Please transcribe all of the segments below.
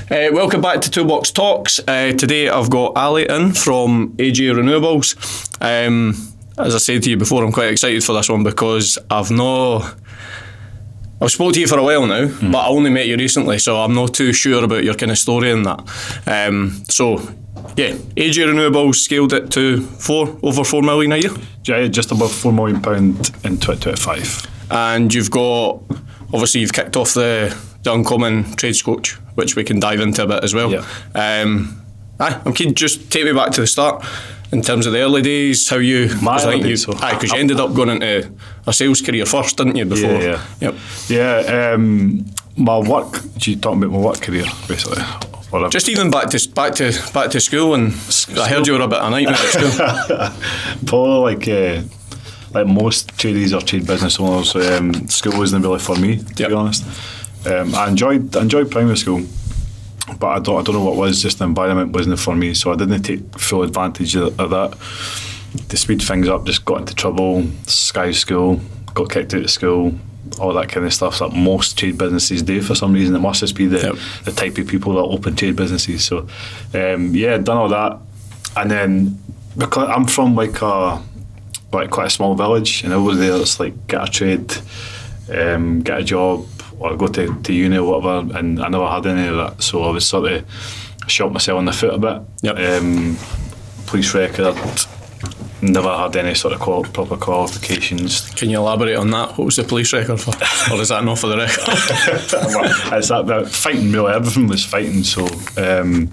Welcome back to Toolbox Talks. Today I've got Ally in from AJ Renewables. As I said to you before, I'm quite excited for this one because I've spoken to you for a while now, but I only met you recently, so I'm not too sure about your kind of story and that. AJ Renewables scaled it to over 4 million a year. Yeah, just above £4 million in 2025. And you've kicked off the Uncommon Trades Coach, which we can dive into a bit as well. Yeah. I'm keen, just take me back to the start in terms of the early days, how you... Because you ended up going into a sales career first, didn't you, before? Yeah. Yep. Yeah, my work, you talking about my work career, basically? Just even back to school, and I heard you were a bit of a nightmare at school. Probably like most tradies or trade business owners, school wasn't really for me, to be honest. I enjoyed primary school, but I don't know what it was, just the environment wasn't for me, so I didn't take full advantage of that. To speed things up, just got into trouble, Sky School, got kicked out of school, all that kind of stuff that most trade businesses do for some reason. It must just be the type of people that open trade businesses. So done all that, and then because I'm from quite a small village, and over there it's like get a trade, get a job, or go to uni or whatever, and I never had any of that, so I was sort of shot myself in the foot a bit. Yep. Police record, never had any sort of proper qualifications. Can you elaborate on that? What was the police record for? Or is that not for the record? It's that bit fighting, really. Everything was fighting, so got into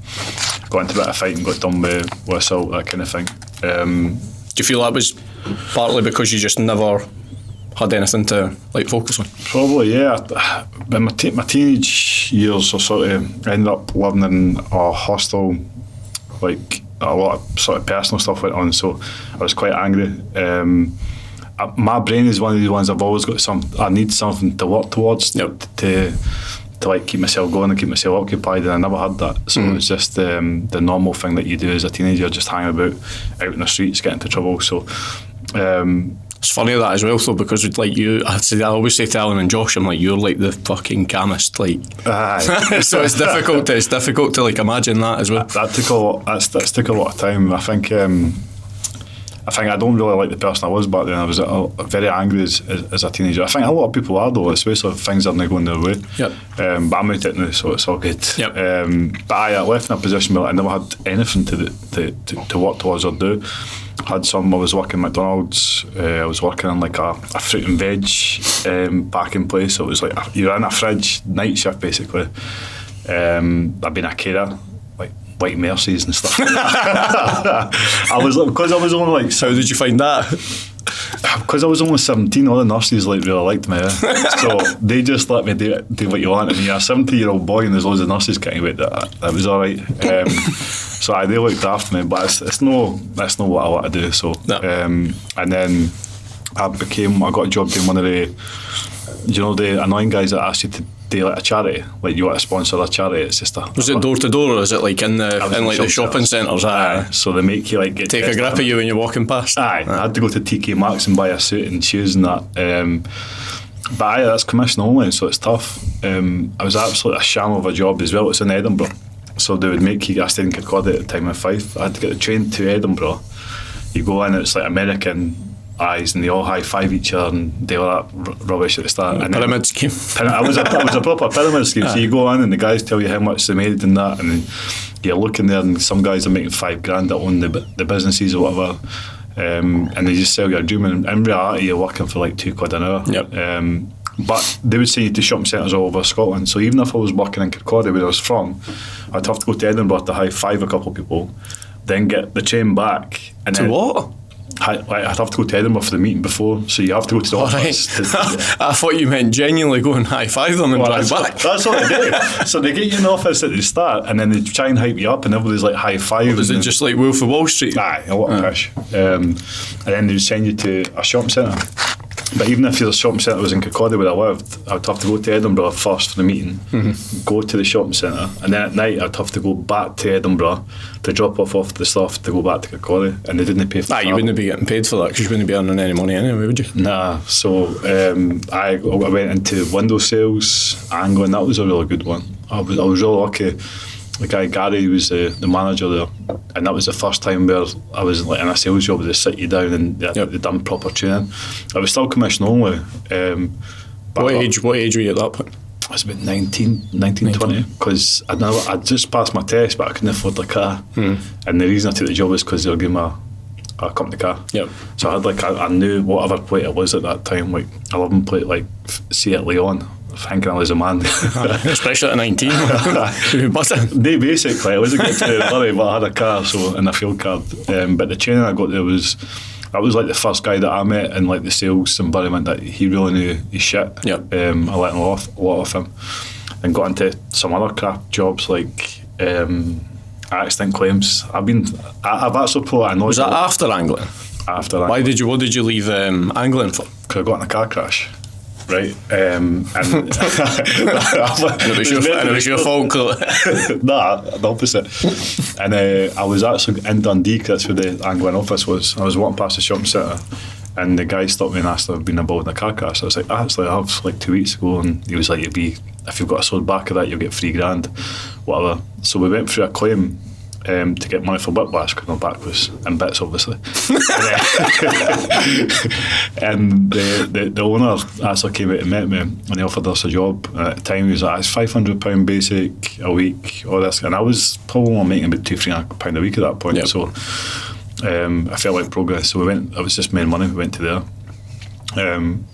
a bit of fighting, got done with assault, that kind of thing. Do you feel that was partly because you just never had anything to focus on? Probably, yeah. But my teenage years, I sort of ended up living in a hostel, a lot of sort of personal stuff went on, so I was quite angry. My brain is one of these ones I've always got I need something to work towards to keep myself going and keep myself occupied, and I never had that. So it was just the normal thing that you do as a teenager, just hang about out in the streets, get into trouble. So it's funny that as well, though, because I always say to Alan and Josh, I'm like, you're like the fucking chemist, so it's difficult to imagine that as well. That took a lot. That took a lot of time. I think I don't really like the person I was back then. I was very angry as a teenager. I think a lot of people are, though, especially if things aren't going their way. Yep. But I'm out it now, so it's all good. Yep. But I left in a position where I never had anything to work towards or do. I was working at McDonald's. I was working in a fruit and veg packing place. So it was you're in a fridge, night shift basically. I've been a carer, white Mercies and stuff. Because I was only How did you find that? Because I was only 17, all the nurses really liked me. So they just let me do what you want. And you're a 17-year-old boy and there's loads of nurses kicking you out. That was all right. So they looked after me, but that's not what I want to do. So no. And then I got a job doing one of the annoying guys that ask you to do a charity, you want to sponsor a charity. It's just was it door to door, or is it in the shopping centres? Aye. So they make you take a grip of you when you're walking past. Aye. I had to go to TK Maxx and buy a suit and shoes and that. But that's commission only, so it's tough. I was absolutely a sham of a job as well. It's in Edinburgh, so they would make you. I stayed in Kirkcaldy at the time in Fife. I had to get the train to Edinburgh. You go in, it's American eyes, and they all high five each other and do all that rubbish at the start. And pyramid scheme. It was a proper pyramid scheme. So you go in and the guys tell you how much they made and that, and then you're looking there and some guys are making $5,000 that own the businesses or whatever, and they just sell you a dream. And in reality, you're working for £2 an hour. Yep. But they would send you to shopping centres all over Scotland. So even if I was working in Kirkcaldy, where I was from, I'd have to go to Edinburgh to high five a couple of people, then get the train back. And to then, what? I'd have to go to Edinburgh for the meeting before, so you have to go to the office. Right. I thought you meant genuinely go and high five them and drive back. That's what they do. So they get you in the office at the start, and then they try and hype you up, and everybody's high five. Was it just like Wolf of Wall Street? Aye, a lot of pish. And then they would send you to a shopping centre. But even if the shopping centre was in Kirkcaldy where I lived, I'd have to go to Edinburgh first for the meeting, go to the shopping centre, and then at night I'd have to go back to Edinburgh to drop off the stuff to go back to Kirkcaldy, and they didn't pay for that. You wouldn't be getting paid for that because you wouldn't be earning any money anyway, would you? Nah, so I went into window sales, angling. That was a really good one. I was really lucky. The guy Gary was the manager there, and that was the first time where I was like in a sales job. They sit you down and they done proper training. I was still commission only. What age were you at that point? I was about 19, 20, because I'd just passed my test, but I couldn't afford a car. And the reason I took the job was because they were giving me a company car. Yep. So I had I knew whatever plate it was at that time, like 11 plate, like Seat Leon. Thinking I was a man. Especially at 19. They basically, I wasn't getting to the lorry, but I had a car, and a fuel card. But the training I got there I was like the first guy that I met in like the sales environment that he really knew his shit. Yep. I learned a lot of him, and got into some other crap jobs like accident claims. I've actually put a Was that after angling? After that. What did you leave angling for? Because I got in a car crash. Right, and it was your fault. Nah, the opposite. And I was actually in Dundee, that's where the angling office was. I was walking past the shopping centre, and the guy stopped me and asked if I'd been involved in a car crash. I was like, actually, I have like 2 weeks ago, and he was like, if you've got a sore back of that, you'll get $3,000, whatever. So we went through a claim. To get money for whiplash because my back was in bits, obviously. And the owner actually came out and met me, and he offered us a job. And at the time, he was like, "It's £500 basic a week, all this," and I was probably only making about £200-300 a week at that point. Yep. So I felt like progress. So we went. I was just making money. We went to there.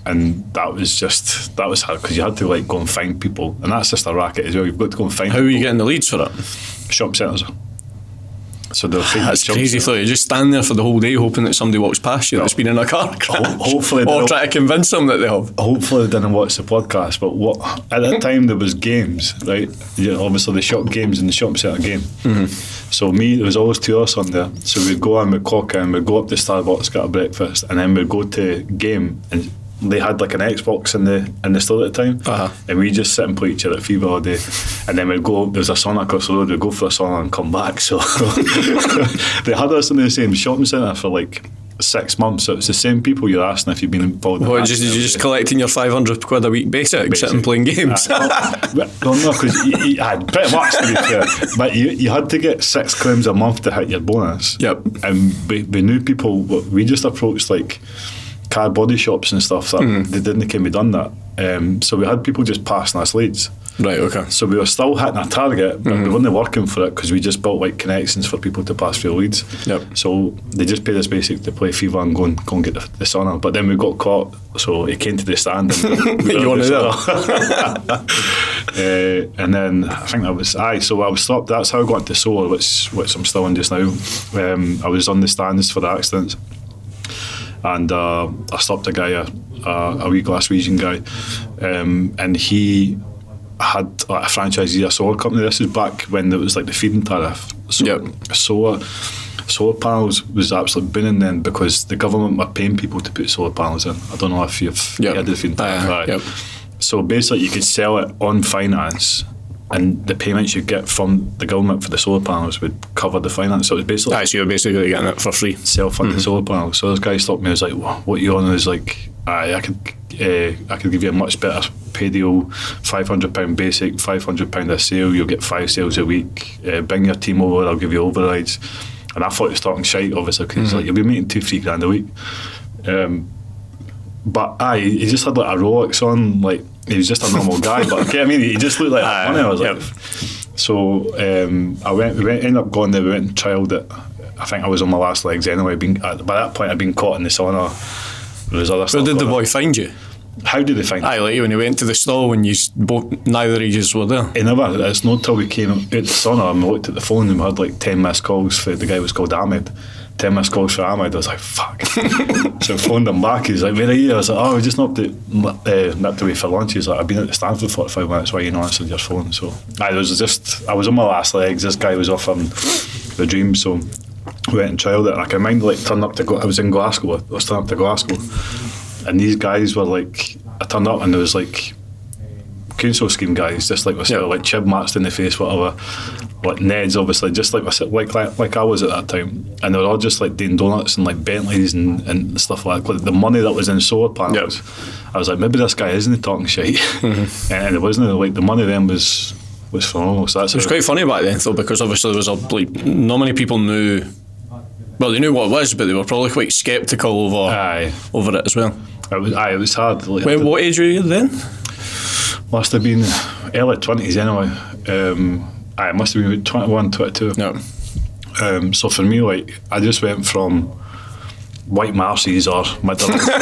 And that was hard because you had to like go and find people, and that's just a racket as well. You've got to go and find. How were you getting the leads for that? Shop centres. So that's crazy. So you just stand there for the whole day hoping that somebody walks past you that's been in a car crash. Hopefully, or try to convince them that they have. Hopefully, they didn't watch the podcast. But at that time there was games, right? Obviously, the shop games and the shop centre game. Mm-hmm. So there was always 2 of us on there. So we'd go on, we'd clock in, we'd go up to Starbucks, get a breakfast, and then we'd go to game. And they had like an Xbox in the store at the time, and we just sit and play each other at FIFA all day. And then we'd go. There's a sauna across the road. We'd go for a sauna and come back. So they had us in the same shopping centre for like 6 months. So it's the same people you're asking if you've been involved. Well, you're just collecting your £500 a week basic, sitting playing games. No, because you had pretty much to be fair, but you had to get 6 claims a month to hit your bonus. Yep. And we knew people. We just approached like car body shops and stuff that they didn't can be done that. So we had people just passing us leads. Right, okay. So we were still hitting a target, but we weren't working for it because we just built like connections for people to pass through leads. Yep. So they just paid us basic to play FIFA and go and get the sauna. But then we got caught, so he came to the stand. And you wanted that? And then I think that was so I was stopped. That's how I got into solar, which I'm still in just now. I was on the stands for the accidents. And I stopped a guy, a wee Glaswegian guy, and he had like, a franchisee, a solar company. This is back when there was like the feed-in tariff. So solar panels was absolutely booming then because the government were paying people to put solar panels in. I don't know if you've heard the feed-in tariff. Right. So basically you could sell it on finance, and the payments you get from the government for the solar panels would cover the finance. So it was basically... so you're basically getting it for free. Self-funded solar panels. So this guy stopped me and was like, what you on? I was like, I could give you a much better pay deal, £500 basic, £500 a sale, you'll get 5 sales a week, bring your team over, I'll give you overrides. And I thought he was talking shite, obviously, because like, you'll be making $2-3 a week. But he just had like a Rolex on, like he was just a normal guy, but I mean, he just looked like money. I was like, so we ended up going there. We went and trialled it. I think I was on my last legs anyway. By that point, I'd been caught in the sauna. There was other stuff. Where did the boy find you? How did they find you? Like when he went to the stall when neither of you were there. It's not till we came out the sauna and we looked at the phone and we had like 10 missed calls for the guy who was called Ahmed. 10 missed calls for Ahmed. I was like, fuck. So I phoned him back. He's like, where are you? I was like, we just nipped away for lunch. He's like, I've been at the stand for 45 minutes. Why you not answered your phone? So I was on my last legs. This guy was offering the dream. So we went and trialled it. And I can mind like turning up to I was in Glasgow. I was turning up to Glasgow. And these guys were like, I turned up and there was like council scheme guys, just like myself, like Chib Mats in the face, whatever, like Ned's obviously, just like myself, like I was at that time, and they were all just like doing donuts and like Bentleys and stuff like that. Like the money that was in solar panels, I was like, maybe this guy isn't talking shit, and it wasn't. Like the money then was was phenomenal. So that's It was quite funny back then, though, because obviously there was not many people knew. Well, they knew what it was, but they were probably quite sceptical over it as well. It was hard. Like, What age were you then? Must have been early 20s anyway. It must have been about 21, 22. No. So for me, like, I just went from white Marcies or Midlands to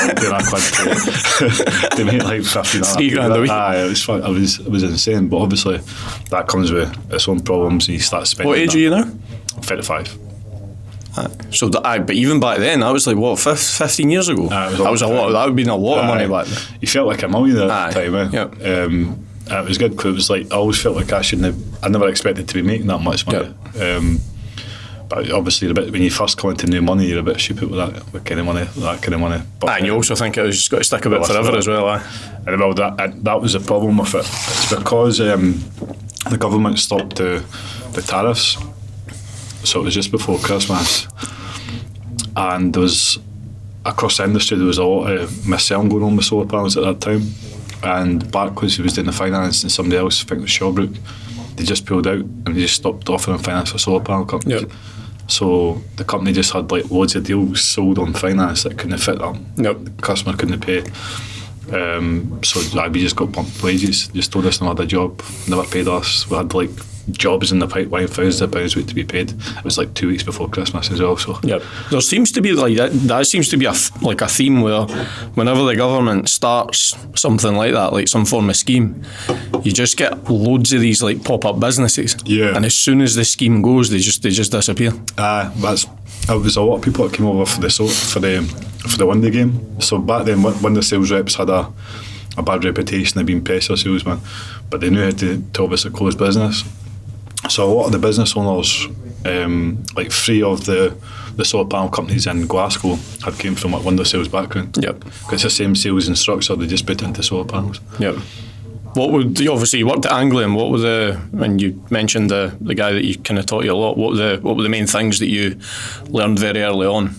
make like 15 $3,000 a week. It was fun. It was insane, but obviously that comes with its own problems, and you start spending. What age are you now? 35. So, but even back then, that was like what, 15 years ago. That was a lot. That would have been a lot of money back then. You felt like a millionaire at the time, eh? Yep. And it was good because it was like I always felt like I never expected to be making that much money. Yep. But obviously, when you first come into new money, you're a bit stupid with that kind of money. But, and you also think it was got to stick a bit forever as well. And well, that was the problem with it. It's because the government stopped the tariffs. So it was just before Christmas, and there was, across the industry, there was a lot of mis-selling going on with solar panels at that time. And Barclays, who was doing the finance, and somebody else, I think it was Shawbrook, they just pulled out and they just stopped offering finance for solar panel companies. Yep. So the company just had like loads of deals sold on finance that couldn't fit them. Yep. The customer couldn't pay. So we just got bumped wages. Just told us no had a job, never paid us. We had like jobs in the pipeline, thousands of pounds waiting to be paid. It was like 2 weeks before Christmas as well. So yep. There seems to be like that seems to be a theme where whenever the government starts something like that, like some form of scheme, you just get loads of these like pop-up businesses. Yeah. And as soon as the scheme goes, they just disappear. It was a lot of people that came over for the Windy game. So back then, Windy sales reps had a bad reputation of being pressure salesmen, but they knew how to obviously close business. So a lot of the business owners, like 3 of the solar panel companies in Glasgow, had came from a window sales background. Yep. It's the same sales and structure, they just put it into solar panels. Yep. You obviously worked at Anglian. What were when you mentioned the guy that you kind of taught you a lot, what were the main things that you learned very early on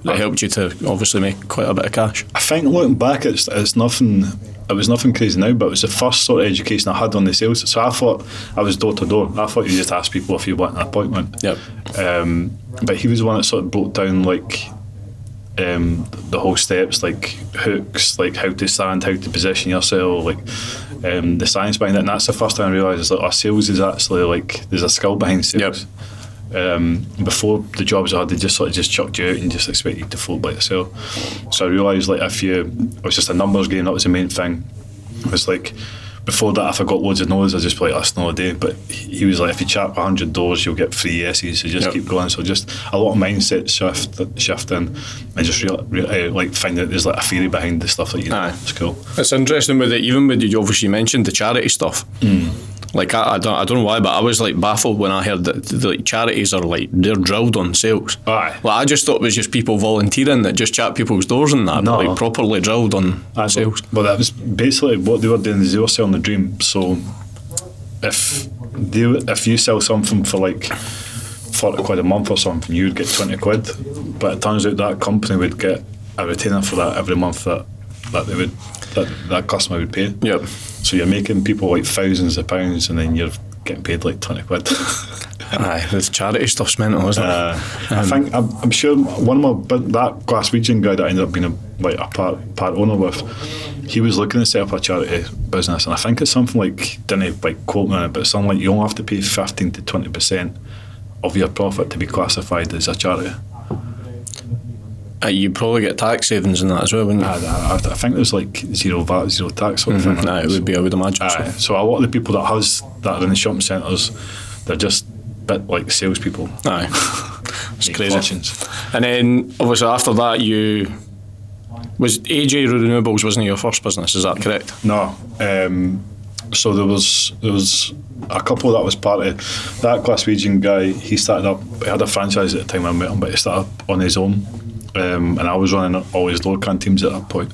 that helped you to obviously make quite a bit of cash? I think looking back, it's nothing. It was nothing crazy now, but it was the first sort of education I had on the sales. So I thought I was door to door. I thought you just asked people if you want an appointment. Yep. But he was the one that sort of broke down like the whole steps, like hooks, like how to stand, how to position yourself, like the science behind it. And that's the first time I realised is that our sales is actually like there's a skill behind sales. Yep. Before the jobs I had, they just chucked you out and just expect you to float by yourself. So I realised like it was just a numbers game. That was the main thing. It was like before that, if I got loads of no's, I'd just be like, that's not a day. But he was like, if you chat 100 doors, you'll get 3 yeses. So just keep going. So just a lot of mindset shifting, and just like find out there's like a theory behind the stuff that you know. It's cool. It's interesting with it, even with you obviously mentioned the charity stuff. Like I don't know why, but I was like baffled when I heard that the charities are like they're drilled on sales. Aye. Like I just thought it was just people volunteering that just chat people's doors and that, but like properly drilled on sales. Well, that was basically what they were doing. Is they were selling the dream. So if you sell something for like 40 quid a month or something, you'd get 20 quid. But it turns out that company would get a retainer for that every month that that customer would pay. Yep. So you're making people like thousands of pounds, and then you're getting paid like 20 quid. Aye, the charity stuff's mental, isn't it? I think I'm sure one of that Glaswegian guy that I ended up being a part owner with, he was looking to set up a charity business, and I think it's something like, didn't like quote me on it, but it's something like you only have to pay 15 to 20% of your profit to be classified as a charity. You probably get tax savings in that as well, wouldn't you? I think there's like zero VAT, zero tax sort of thing. It would be, I would imagine. So a lot of the people that are in the shopping centres, they're just a bit like salespeople. It's crazy. Fortunes. And then obviously after that, was AJ Renewables wasn't your first business? Is that correct? No. So there was a couple that was part of that Glaswegian guy. He started up. He had a franchise at the time I met him, but he started up on his own. And I was running all his lower can teams at that point.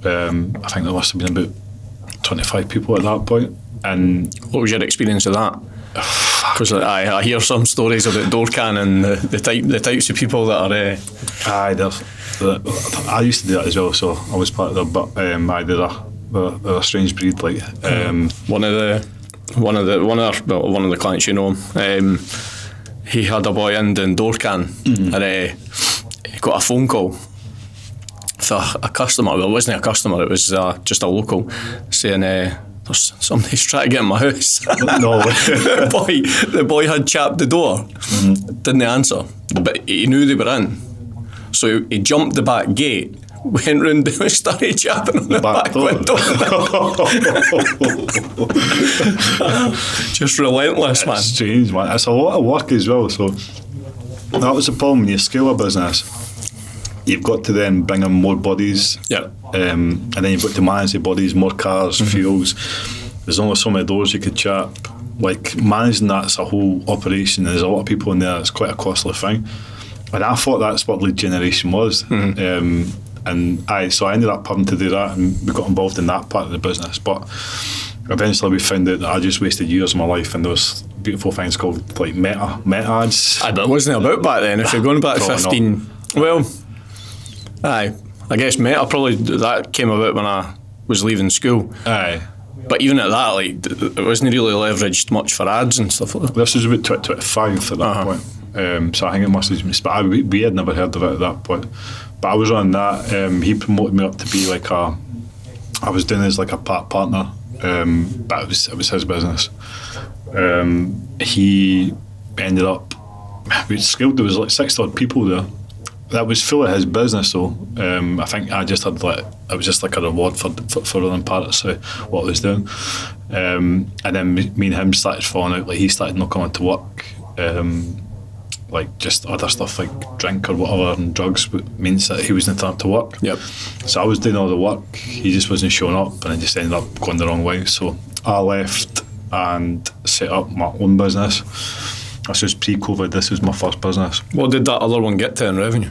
I think there must have been about 25 people at that point. And what was your experience of that? Because I hear some stories about Doorcan and the types of people that are. I used to do that as well, so I was part of them. But they're a strange breed. Like one of the one of the clients, you know, he had a boy in doing door can, and he got a phone call for a customer. Well, it wasn't a customer; it was just a local, saying there's somebody's trying to get in my house. No. the boy had chapped the door, didn't answer, but he knew they were in, so he jumped the back gate. Went round and started chapping on the back window. Just relentless, man. Strange, man. It's a lot of work as well. So that was the problem when you scale a business. You've got to then bring in more bodies. Yeah. And then you've got to manage the bodies, more cars, fuels. There's only so many doors you could chap. Like, managing that's a whole operation. There's a lot of people in there. It's quite a costly thing. And I thought that's what lead generation was. So I ended up having to do that, and we got involved in that part of the business. But eventually we found out that I just wasted years of my life in those beautiful things called like meta ads. But it wasn't about back then. If you're going back 15, not. Well, I guess meta probably that came about when I was leaving school. Aye. But even at that, like, it wasn't really leveraged much for ads and stuff like that. This was about 2025 at that point. So I think it must have been, but we had never heard of it at that point. But I was on that. He promoted me up to be like I was doing as like a partner, but it was his business. He ended up, we scaled, there was like 60 odd people there. That was full of his business though. I think I just had like, it was just like a reward for running part of what I was doing. And then me and him started falling out. Like, he started not coming to work. Like just other stuff like drink or whatever and drugs means that he wasn't turning up to work. Yep. So I was doing all the work, he just wasn't showing up, and I just ended up going the wrong way. So I left and set up my own business. This was pre-COVID, this was my first business. What did that other one get to in revenue?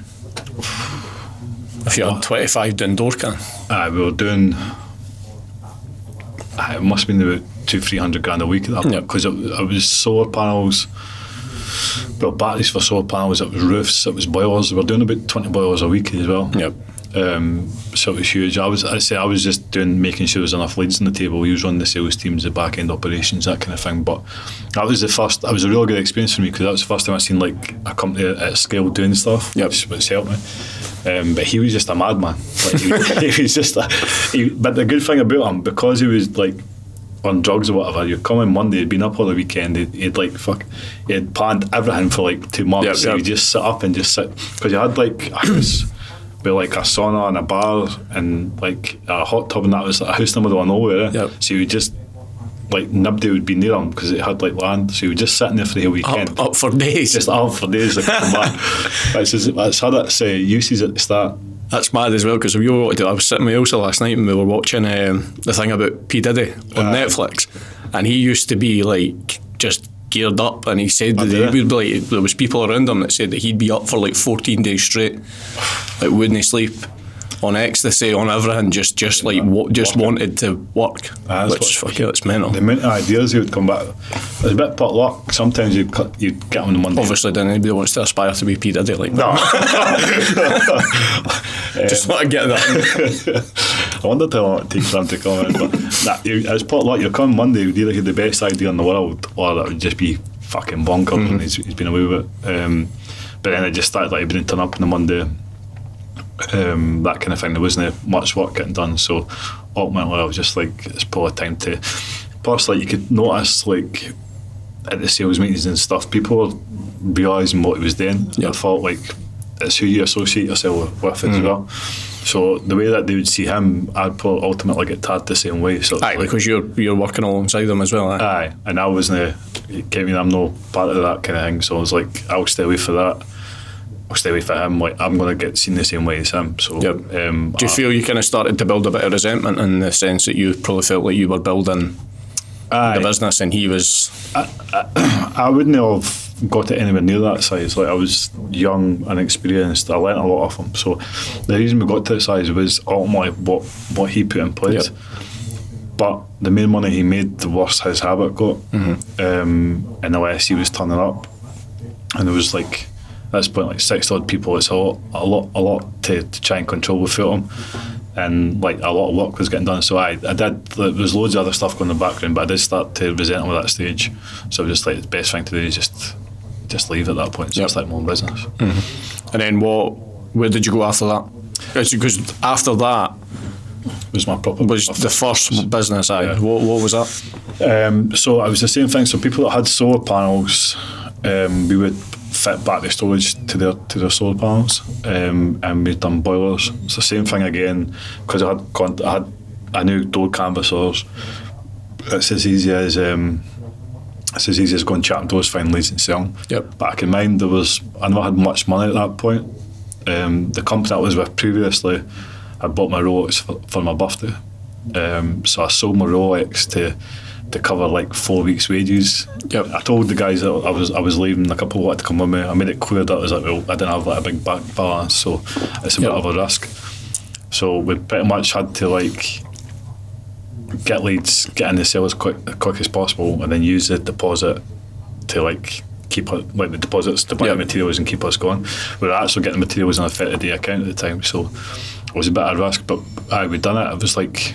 If you had 25 doing door can? We were doing, it must have been about 200-300 grand a week at that point, because it was solar panels. Well, batteries for solar panels, it was roofs, it was boilers. We were doing about 20 boilers a week as well. Yep. So it was huge. I was just making sure there was enough leads on the table. He was running the sales teams, the back end operations, that kind of thing. But that was a really good experience for me, because that was the first time I seen like a company at scale doing stuff. Yep. Which helped me. But he was just a madman. Like, he was just but the good thing about him, because he was like on drugs or whatever, you'd come on Monday, he'd been up all the weekend, he'd planned everything for like 2 months. Yep. So he'd just sit up and just sit, because you had like a house with like a sauna and a bar and like a hot tub, and that was like a house in the middle of nowhere. Yep. So you would just, like, nobody would be near him because it had like land, so you would just sit in there for the whole weekend. Up for days. Just up for days. Like, it's had its uses at the start. That's mad as well, because I was sitting with Elsa last night and we were watching the thing about P. Diddy on Netflix, and he used to be like just geared up, and he said that he would be like, there was people around him that said that he'd be up for like 14 days straight, like wouldn't sleep, on ecstasy, on everything, just wanted to work. It's mental. The amount of ideas he would come back. It was a bit pot luck. Sometimes you'd get on the Monday. Obviously, then anybody wants to aspire to be P. Diddy like no. Just want to get that. I wonder how long it takes for him to come in. But it was pot luck. You come Monday, you'd either have the best idea in the world, or it would just be fucking bonkers, and he's been away with it. But then it just started like he didn't turn up on the Monday. That kind of thing. There wasn't much work getting done, so ultimately I was just like, it's probably time to. Plus, like, you could notice like at the sales meetings and stuff, people were realising what he was doing. Yep. I thought like it's who you associate yourself with as well. So the way that they would see him, I'd probably ultimately get tagged the same way. So aye, because you're working alongside them as well. Aye, and I wasn't. I'm no part of that kind of thing. So I was like, I'll stay away for that. I'll stay away from him. Like, I'm going to get seen the same way as him. So, yep. Do you feel you kind of started to build a bit of resentment in the sense that you probably felt like you were building the business and he was? I wouldn't have got it anywhere near that size. Like, I was young and experienced. I learnt a lot of him. So the reason we got to that size was ultimately what he put in place. Yep. But the more money he made, the worse his habit got. And the less he was turning up. And there was like, at this point, like 60 odd people. It's a lot to try and control without him. and like a lot of work was getting done. So I did. There was loads of other stuff going in the background, but I did start to resent him at that stage. So I was just like, the best thing to do is just leave at that point. So it's like my own business. And then where did you go after that? Because after that Was my proper was the first business. Yeah. What was that? So it was the same thing. So people that had solar panels, we would fit battery storage to their solar panels, and we'd done boilers. It's the same thing again, because I knew door canvassers. It's as easy as going chatting doors, finding leads and selling. Yep. Back in mind, I never had much money at that point. The company I was with previously, I bought my Rolex for my birthday. So I sold my Rolex to cover like 4 weeks' wages. Yep. I told the guys that I was leaving. A couple wanted to come with me. I made it clear that I was like, well, I didn't have like a big bank balance, so it's a bit of a risk. So we pretty much had to like get leads, get in the sale as quick as possible, and then use the deposit to like keep it, like the deposits to buy the materials and keep us going. We were actually getting materials on a 30-day account at the time, so it was a bit of a risk, but we'd done it. It was like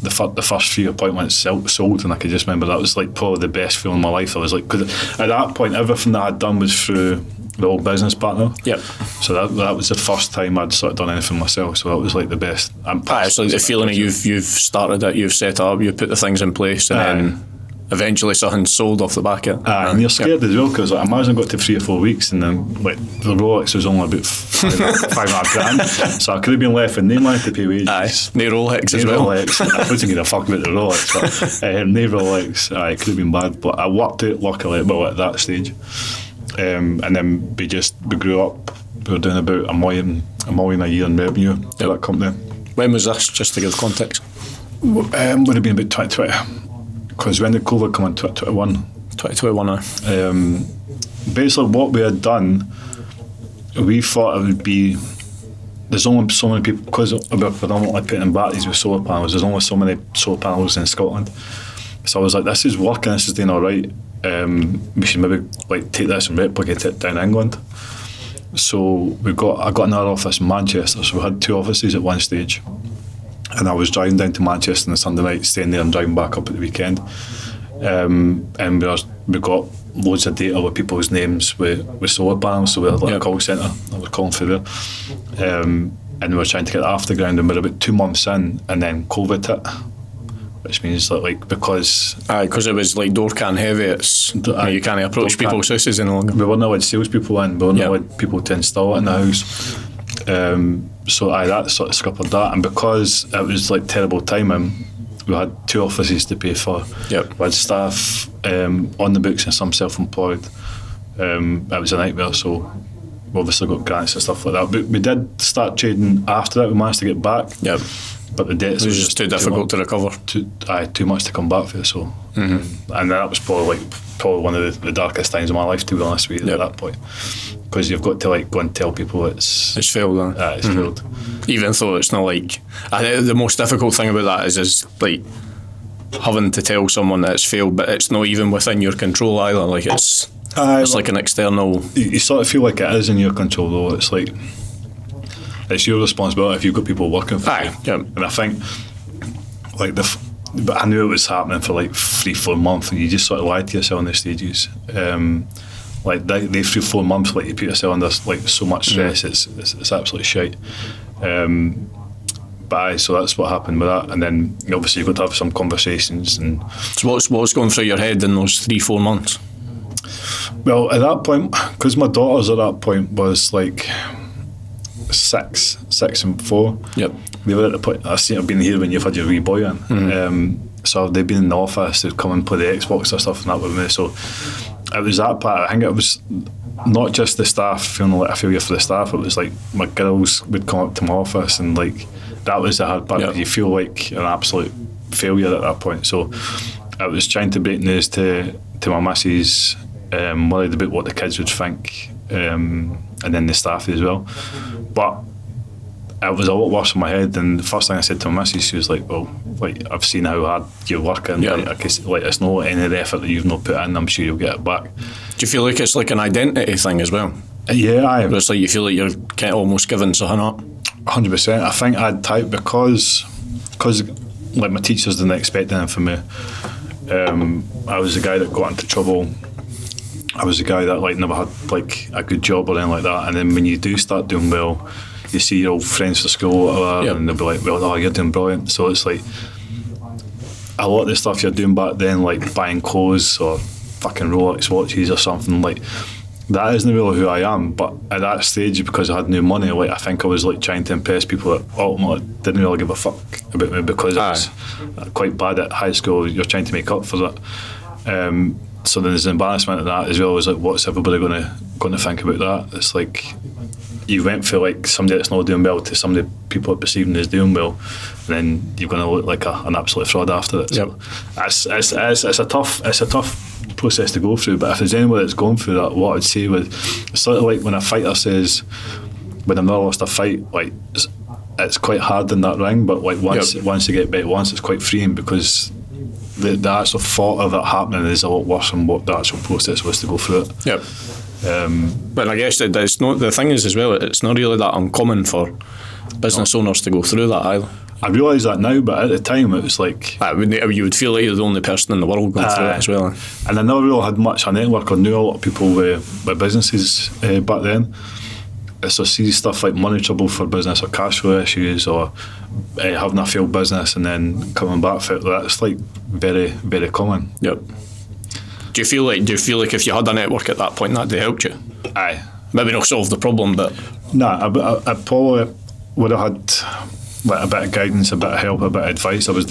the first few appointments sold, and I could just remember that was like probably the best feeling in my life. I was like, because at that point everything that I'd done was through the old business partner. Yep. So that was the first time I'd sort of done anything myself. So that was like the best. It's like the feeling that you've started it, you've set up, you put the things in place, and then eventually something sold off the back of it. And you're scared as well, because like, I imagine I got to 3 or 4 weeks, and then like the Rolex was only about $500,000, so I could have been left with no money to pay wages. No Rolex as well. Rolex. I wasn't giving a fuck about the Rolex, but no Rolex. It could have been bad, but I worked it luckily at that stage. And then we grew up. We were doing about $1 million a year in revenue for that company. When was this, just to give context? Would have been about 2020. Because when the COVID came in 2021. 2021, basically what we had done, we thought it would be, there's only so many people, because we're predominantly putting in batteries with solar panels, there's only so many solar panels in Scotland. So I was like, this is working, this is doing all right. We should maybe like take this and replicate it down in England. So I got another office in Manchester, so we had 2 offices at one stage. And I was driving down to Manchester on a Sunday night, staying there and driving back up at the weekend. And we got loads of data with people's names with solar panels, so we had like a call centre that was calling through there. And we were trying to get that off the ground, and we were about 2 months in, and then COVID hit, which means that like because it was like door can heavy, you can't approach people's houses any longer. We weren't allowed salespeople in, we weren't allowed people to install it in the house. So that sort of scuppered that, and because it was like terrible timing, we had 2 offices to pay for. Yep. We had staff on the books and some self-employed. It was a nightmare, so we obviously got grants and stuff like that. But we did start trading after that. We managed to get back. Yep. But the debts was just too difficult to recover. Too much to come back for. So, and that was probably one of the darkest times of my life, to be honest with you, at that point. Because you've got to like go and tell people it's failed. It's failed. Even though it's not like, I think the most difficult thing about that is like having to tell someone that it's failed, but it's not even within your control either. Like it's like an external. You sort of feel like it is in your control, though. It's like it's your responsibility if you've got people working for you. Yeah. And I think like but I knew it was happening for like 3-4 months, and you just sort of lied to yourself in the stages. Like they 3-4 months, like you put yourself under like so much stress, it's absolutely shite. So that's what happened with that, and then obviously you've got to have some conversations. And so what's going through your head in those 3-4 months? Well, at that point, because my daughters at that point was like 6 and 4. Yep. They were at the point, I've been here when you've had your wee boy in. So they've been in the office, they'd come and play the Xbox or stuff and that with me. So it was that part. I think it was not just the staff feeling like a failure for the staff, it was like my girls would come up to my office, and like that was the hard part. You feel like an absolute failure at that point. So I was trying to break news to my missus, worried about what the kids would think, and then the staff as well. But it was a lot worse in my head, and the first thing I said to my missus, she was like, well, like, I've seen how hard you're working, like it's not any of the effort that you've not put in, I'm sure you'll get it back. Do you feel like it's like an identity thing as well? Yeah, it's like you feel like you're kind of almost giving something up? 100%. I think I'd type because like my teachers didn't expect anything from me. I was the guy that got into trouble. I was the guy that like never had like a good job or anything like that. And then when you do start doing well, you see your old friends from school or whatever, and they'll be like, "Well, oh, you're doing brilliant." So it's like a lot of the stuff you're doing back then, like buying clothes or fucking Rolex watches or something, like that isn't really who I am. But at that stage, because I had no money, like I think I was like trying to impress people that ultimately didn't really give a fuck about me because I was quite bad at high school. You're trying to make up for that. So then there's an embarrassment of that as well. As like, what's everybody going to think about that? It's like you went for like somebody that's not doing well to somebody people are perceiving as doing well, and then you're going to look like an absolute fraud after it. So it's a tough process to go through. But if there's anybody that's going through that, what I'd say was it's sort of like when a fighter says, when I've not lost a fight, like it's quite hard in that ring, but like once you get beat once, it's quite freeing because the actual thought of it happening is a lot worse than what the actual process was to go through it. Yep. But I guess it's not, the thing is as well, it's not really that uncommon for business owners to go through that either. I realise that now, but at the time it was like you would feel like you're the only person in the world going through it as well. And I never really had much a network or knew a lot of people with businesses back then. So see stuff like money trouble for business or cash flow issues or having a failed business and then coming back for it, that's like very, very common. Yep. Do you feel like if you had a network at that point that'd have helped you? Aye. Maybe not solve the problem, but I probably would have had like a bit of guidance, a bit of help, a bit of advice. It was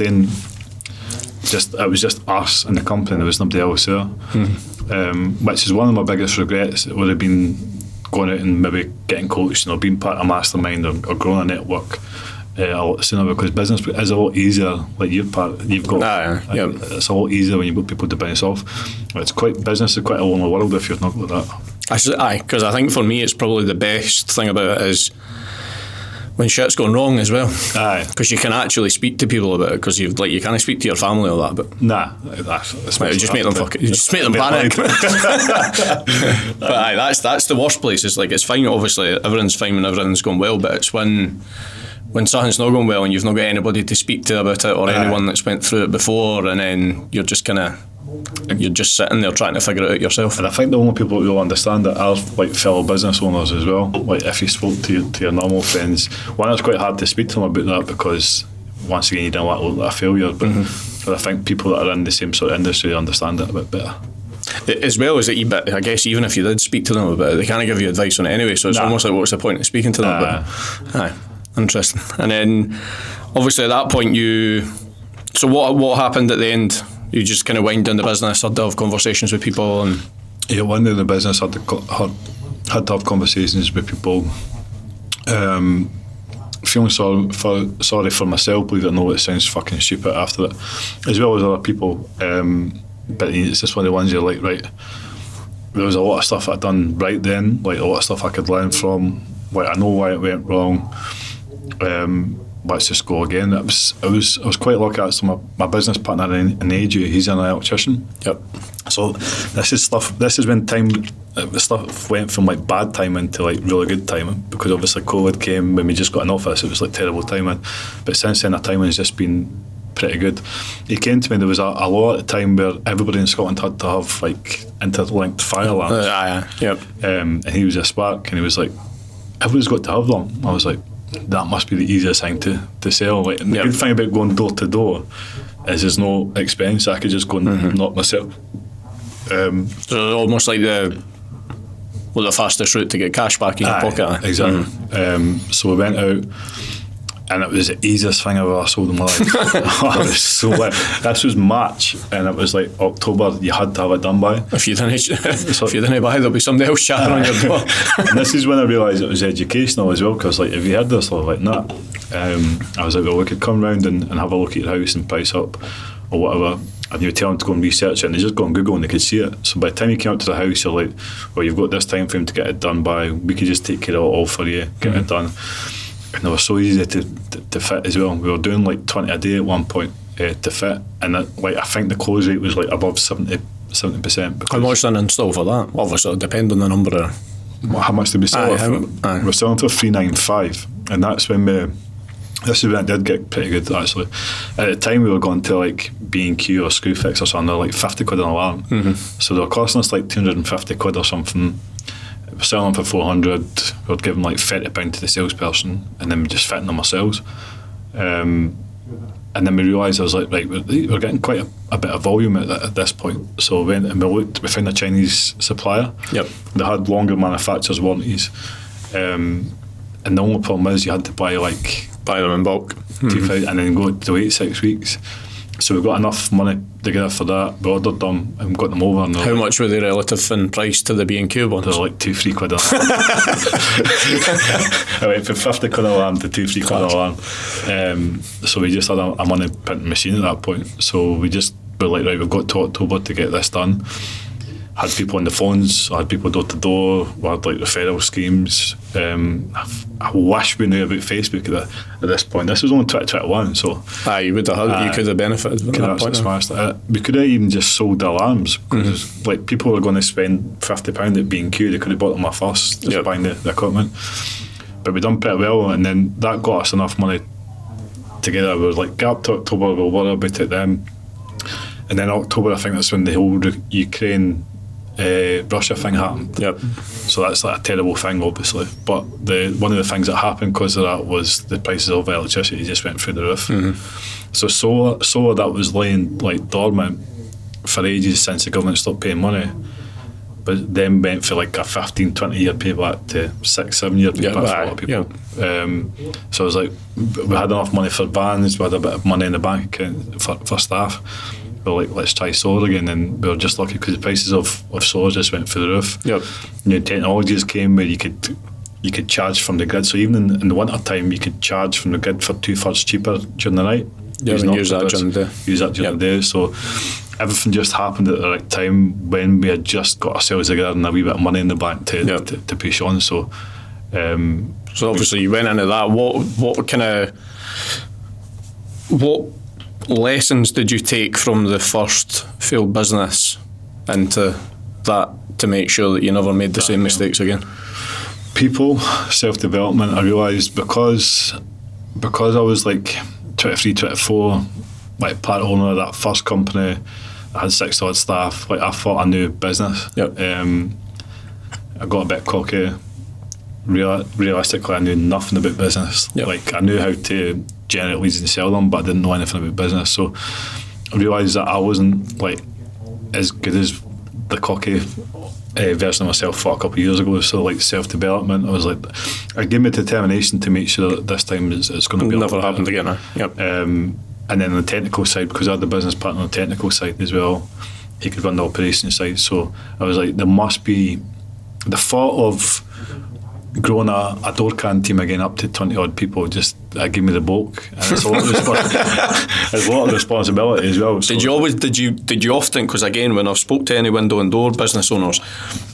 just us in the company. There was nobody else there, which is one of my biggest regrets. It would have been going out and maybe getting coached, being part of a mastermind or growing a network a lot sooner, because business is a lot easier. Like it's a lot easier when you've got people to bounce off. Business is quite a lonely world if you're not like that. Because I think for me it's probably the best thing about it is when shit's going wrong as well. Because you can actually speak to people about it, because you can't speak to your family or that. But you just make them fuck it. You just make them panic. But that's the worst place. It's like it's fine. Obviously, everyone's fine when everything's going well, but it's when something's not going well and you've not got anybody to speak to about it or anyone that's went through it before, and then you're just sitting there trying to figure it out yourself. And I think the only people who will understand it are like fellow business owners as well. Like if you spoke to your normal friends, one, it's quite hard to speak to them about that because once again you don't want to look like a failure. But I think people that are in the same sort of industry understand it a bit better. As well as I guess even if you did speak to them about it, they can't give you advice on it anyway. So it's almost like, what's the point of speaking to them about it? Interesting. And then obviously at that point so what happened at the end? You just kind of wind down the business, had to have conversations with people, and wind down the business, had to have conversations with people. Feeling sorry for myself, believe it or not, it sounds fucking stupid after it, as well as other people. But it's just one of the ones you're like, right, there was a lot of stuff I'd done right then, like a lot of stuff I could learn from. Like I know why it went wrong. Let's just go again. I was quite lucky. Actually, my business partner in AJ, he's an electrician. Yep. So this is when stuff went from like bad timing to like really good timing, because obviously COVID came when we just got in office. It was like terrible timing, but since then the timing's just been pretty good. He came to me. There was a lot of time where everybody in Scotland had to have like interlinked fire alarms. And he was a spark, and he was like, everybody's got to have them. I was like, that must be the easiest thing to sell. Like, and the good thing about going door to door is there's no expense. I could just go and knock myself. So almost like the fastest route to get cash back in your pocket. Exactly. So we went out, and it was the easiest thing I've ever sold in my life. I was so lit. This was March, and it was like October. You had to have it done by. If you didn't buy, there'll be somebody else shouting on your door. And this is when I realised it was educational as well, because like if you had this, I was like, nah. I was like, well, we could come round and have a look at your house and price up or whatever. And you would tell them to go and research it, and they just go on Google and they could see it. So by the time you came up to the house, you're like, well, you've got this time frame to get it done by. We could just take care of it all for you, get it done. And they were so easy to fit as well. We were doing like 20 a day at one point to fit, and I think the close rate was like above 70%. How much an install for that? Obviously, it depends on the number of how much did we sell it for? Aye. We're selling for 395, and that's when this is when it did get pretty good actually. At the time we were going to like B&Q or Screwfix or something, they're like 50 quid an alarm. So they were costing us like 250 quid or something. We're selling them for 400, we were giving like £30 to the salesperson, and then we just fitting them ourselves. And then we realised, I was like, right, we're getting quite a bit of volume at this point. So we went and we found a Chinese supplier. Yep. They had longer manufacturers' warranties. And the only problem is you had to buy them in bulk. 2,000 and then go to wait 6 weeks. So we got enough money together for that. We ordered them and got them over. And How much were they relative in price to the B&Q ones? They're like 2-3 quid an alarm. I went from 50 quid an alarm to 2-3 quid an alarm. So we just had a money printing machine at that point. So we just were like, right, we've got to October to get this done. Had people on the phones, I had people door to door, we had like referral schemes. I wish we knew about Facebook at this point. This was only 2021, so you would have you could have benefited from that point. Smashed it. We could have even just sold the alarms, because like people were going to spend £50 at B&Q, they could have bought them off us, just buying the equipment. But we done pretty well, and then that got us enough money together. We were like, get up to October, we'll worry about it then. And then October, I think that's when the whole Ukraine Russia thing happened. Yep. So that's like a terrible thing, obviously. But one of the things that happened because of that was the prices of electricity just went through the roof. So solar that was laying like dormant for ages since the government stopped paying money, but then went for like a 15-20 year payback to 6-7 year payback for a lot of people. So it was like we had enough money for vans, we had a bit of money in the bank account for staff. We were like, let's try solar again, and we were just lucky because the prices of solar just went through the roof. Yep. New technologies came where you could charge from the grid. So even in the winter time, you could charge from the grid for 2/3 cheaper during the night. Use that during the day. Use that during the day. So everything just happened at the right time when we had just got ourselves together and a wee bit of money in the bank to push on. So obviously you went into that. What lessons did you take from the first failed business into that to make sure that you never made the same mistakes again? People, self-development. I realised because I was like 23, 24, like part owner of that first company, I had 6 odd staff, like I thought I knew business. Yep. I got a bit cocky. Realistically, I knew nothing about business. Yep. Like I knew how to generate leads and sell them, but I didn't know anything about business. So I realised that I wasn't like as good as the cocky version of myself thought a couple of years ago. So like self-development, I was like, I gave me determination to make sure that this time it's going to be never happened again. Yep. And then on the technical side, because I had the business partner on the technical side as well, he could run the operations side. So I was like, there must be the thought of growing a door can team again up to 20 odd people just gave me the bulk, and it's a lot of it's a lot of responsibility as well. So Did you often, because again when I've spoke to any window and door business owners,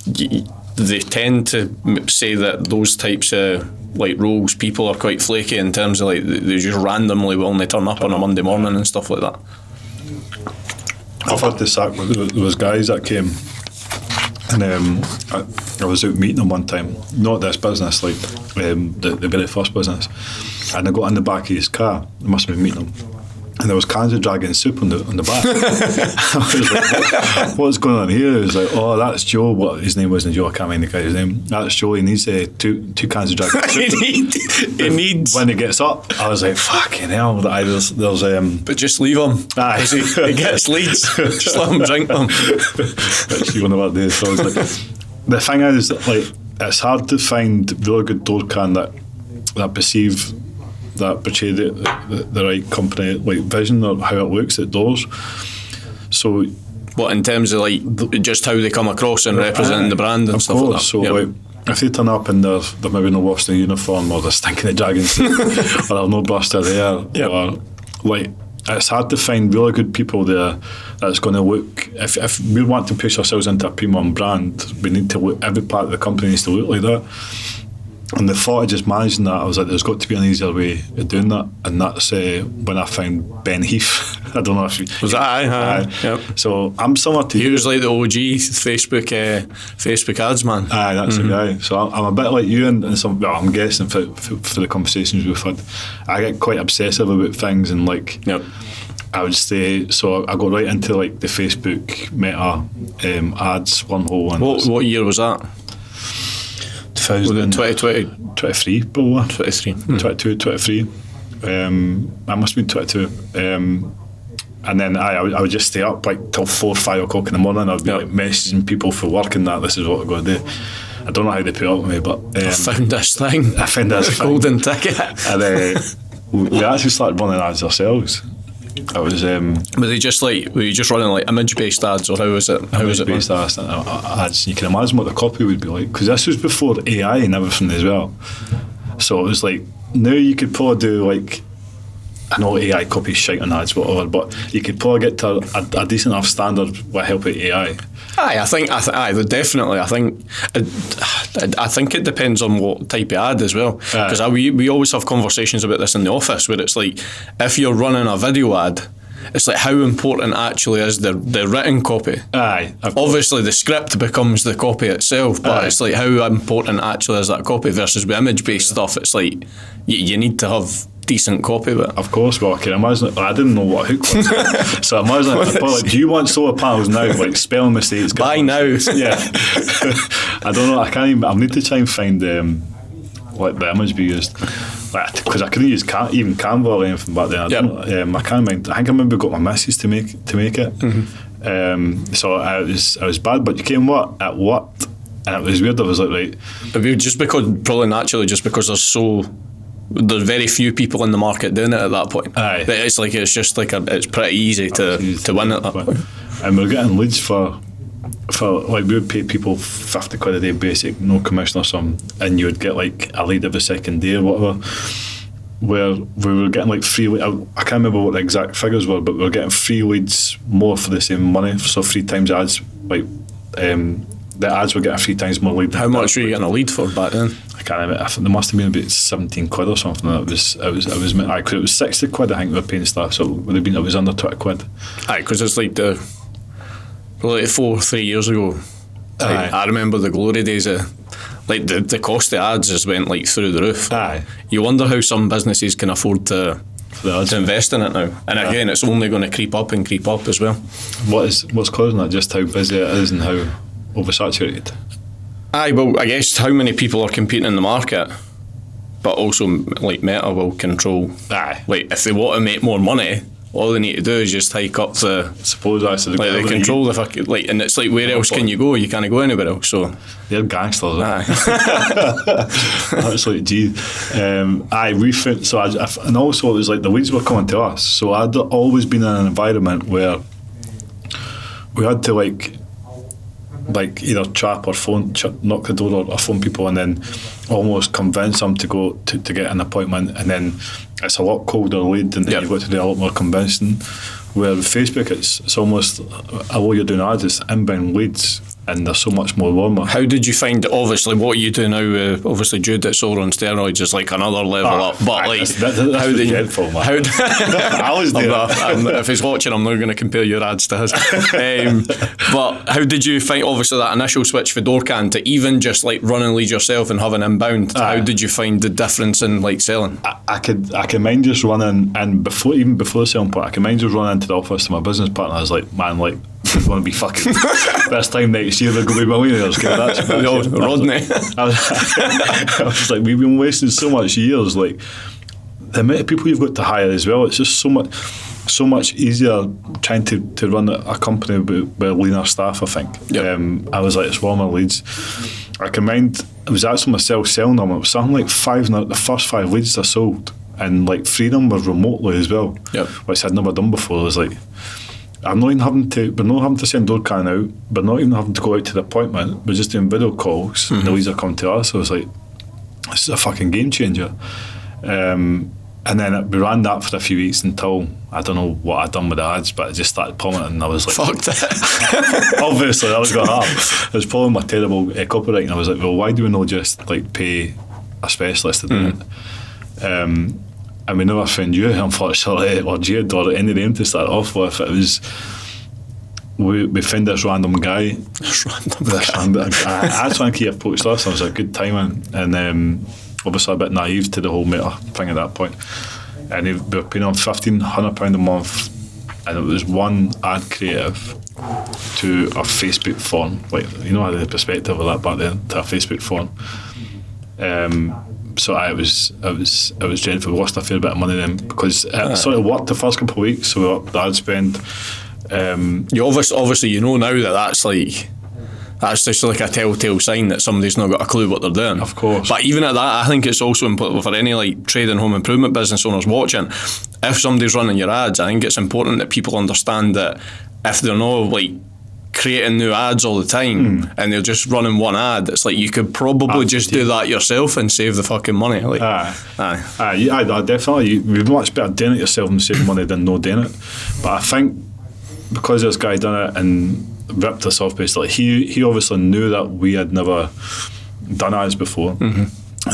they tend to say that those types of like roles, people are quite flaky in terms of like they just randomly will only turn up on a Monday morning and stuff like that. I've had to sack, there was guys that came and I was out meeting them one time, not this business, like the very first business, and I got in the back of his car, I must have been meeting him, and there was cans of dragon soup on the back. I was like, what's going on here? He was like, oh, that's Joe. What his name wasn't Joe, I can't remember the guy's name. That's Joe, he needs two cans of dragon soup. he needs when he gets up. I was like, fucking hell, there's but just leave him. Aye. He gets leads. Just let him drink them. Actually, one of our days. So I was like, the thing is, like, it's hard to find really good door can that portray the right company like vision or how it looks at doors. So what, in terms of like just how they come across and representing the brand and stuff like that? So like, if they turn up and they're maybe not washed their uniform, or they're stinking of dragons, or they're no brushed their hair, or like, it's hard to find really good people there that's going to look, if we want to push ourselves into a premium brand, we need to look, every part of the company needs to look like that. And the thought of just managing that, I was like, there's got to be an easier way of doing that. And that's when I found Ben Heath. I don't know if you... Was that aye? Yep. So I'm similar to you. He was like the OG Facebook ads man. Aye, that's the guy. So I'm a bit like you and some... Well, I'm guessing for the conversations we've had, I get quite obsessive about things and like... Yep. I would say, so I got right into like the Facebook Meta ads, one whole one. What year was that? 2020, 23 probably. 23. 22, 23. I must have been 22. And then I would just stay up like till 4 or 5 o'clock in the morning. I'd be like messaging people for work and that, this is what I'm going to do. I don't know how they put up with me, but I found this thing. I found this golden ticket. And we actually started running ads ourselves. I was. Were you just running like image-based ads, or how was it? Image-based ads. You can imagine what the copy would be like, because this was before AI and everything as well. So it was like, now you could probably do like, I know AI copies shite on ads, whatever, but you could probably get to a decent enough standard with help of AI. Aye, I think definitely. I think it depends on what type of ad as well. Because we always have conversations about this in the office, where it's like, if you're running a video ad, it's like, how important actually is the written copy? Aye. Obviously, the script becomes the copy itself, but it's like, how important actually is that copy versus with image-based stuff? It's like, you need to have decent copy, but of course. Well, I can imagine. I didn't know what a hook was, so imagine like, do you want solar panels now? Like spelling mistakes. Buy now. Yeah. I don't know. I can't even. I need to try and find like the image we used, because I couldn't use even Canva or anything back then. I can't mind. I think I remember got my missus to make it. Mm-hmm. So I was bad, but you came at what? And it was weird. I was like, right. Just because there's very few people in the market doing it at that point. Aye. It's pretty easy to win at that point. And we're getting leads for like, we would pay people 50 quid a day basic, no commission or something, and you would get like a lead every second day or whatever, where we were getting like free, I can't remember what the exact figures were, but we were getting free leads more for the same money, so 3 times ads, like the ads were getting 3 times more lead. How much were you getting a lead for back then? I can't remember. I think there must have been about 17 quid or something. It was 60 quid. I think we were paying staff, so it was under 20 quid. Aye, because it's like 3 years ago. I remember the glory days of like the cost of ads just went like through the roof. Aye. You wonder how some businesses can afford to invest in it now. And again, it's only going to creep up as well. What's causing that? Just how busy it is and how oversaturated. Aye, well, I guess how many people are competing in the market, but also like Meta will control. Aye. Like if they want to make more money, all they need to do is just hike up the. Suppose that's the. Like they control the fucking, like, and it's like, where else can you go? You can't go anywhere else. So they're gangsters. Aye. That's like, gee. We found and also it was like the leads were coming to us. So I'd always been in an environment where we had to like either trap or knock the door or phone people, and then almost convince them to go to get an appointment, and then it's a lot colder lead, and then you've got to do a lot more convincing. Where with Facebook, it's almost, although you're doing ads, it's inbound leads, and they're so much more warmer. How did you find, obviously, what you do now, obviously Jude that's all on steroids is like another level up, but like, how did you... I was there. If he's watching, I'm not going to compare your ads to his. But how did you find, obviously, that initial switch for Doorcan to even just like running leads yourself and having inbound, how did you find the difference in like selling? I can mind just running, and before the selling part, I can mind just running into the office to my business partner. I was like, man, like, we're going to be fucking this time next year, they're going to be millionaires. Rodney. I was like, we've been wasting so much years. Like, the amount of people you've got to hire as well, it's just so much easier trying to run a company with leaner staff, I think. Yep. I was like, it's warmer leads. I can mind, it was actually myself selling them. It was something like the first 5 leads I sold, and like 3 of them were remotely as well, which I'd never done before. I was like, we're not having to send Doorcan out, we're not even having to go out to the appointment, we're just doing video calls, and the leads are coming to us. So I was like, this is a fucking game changer. And then we ran that for a few weeks until, I don't know what I'd done with the ads, but it just started plummeting, and I was like, fucked it. Obviously, I was going to have. I was pulling my terrible copyright, and I was like, well, why do we not just like pay a specialist to do it. And we never found you, unfortunately, or Jude, or any of them to start off with. It was, we found this random guy. I think he approached us. It was a good timing, and obviously a bit naive to the whole meta thing at that point. And we were paying on £1,500 a month, and it was one ad creative to a Facebook form. Like, you know, I had the perspective of that back then, to a Facebook form. So it was dreadful. We lost a fair bit of money then, because it sort of worked the first couple of weeks. So we upped the ad spend. You obviously you know now that's just like a telltale sign that somebody's not got a clue what they're doing. Of course. But even at that, I think it's also important for any like trade and home improvement business owners watching. If somebody's running your ads, I think it's important that people understand that if they're not like creating new ads all the time and they're just running one ad, it's like you could probably just do that yourself and save the fucking money. Like, definitely. You'd much better doing it yourself and saving money than not doing it. But I think because this guy done it and ripped us off basically, he obviously knew that we had never done ads before.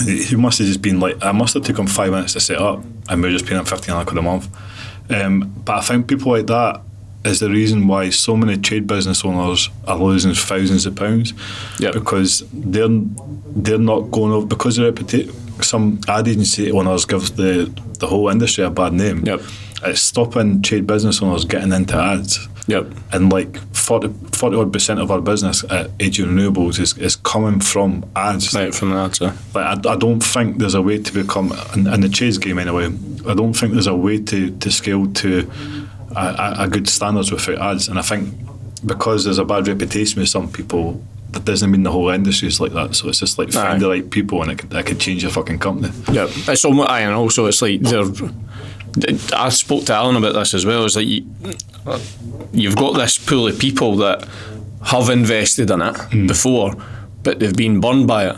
He must have just been like, I must have took him 5 minutes to set up, and we were just paying him £1,500 a month. But I think people like that is the reason why so many trade business owners are losing thousands of pounds. Because they're not going over, because some ad agency owners give the whole industry a bad name. It's stopping trade business owners getting into ads. And like 40% of our business at AJ Renewables is coming from ads. Right, from the ads, yeah. Like, I don't think there's a way to become, in the trades game anyway, I don't think there's a way to scale to a good standards without ads. And I think because there's a bad reputation with some people, that doesn't mean the whole industry is like that. So it's just like find the right people, and it could change your fucking company. It's almost, and also it's like I spoke to Alan about this as well. It's like you've got this pool of people that have invested in it before, but they've been burned by it.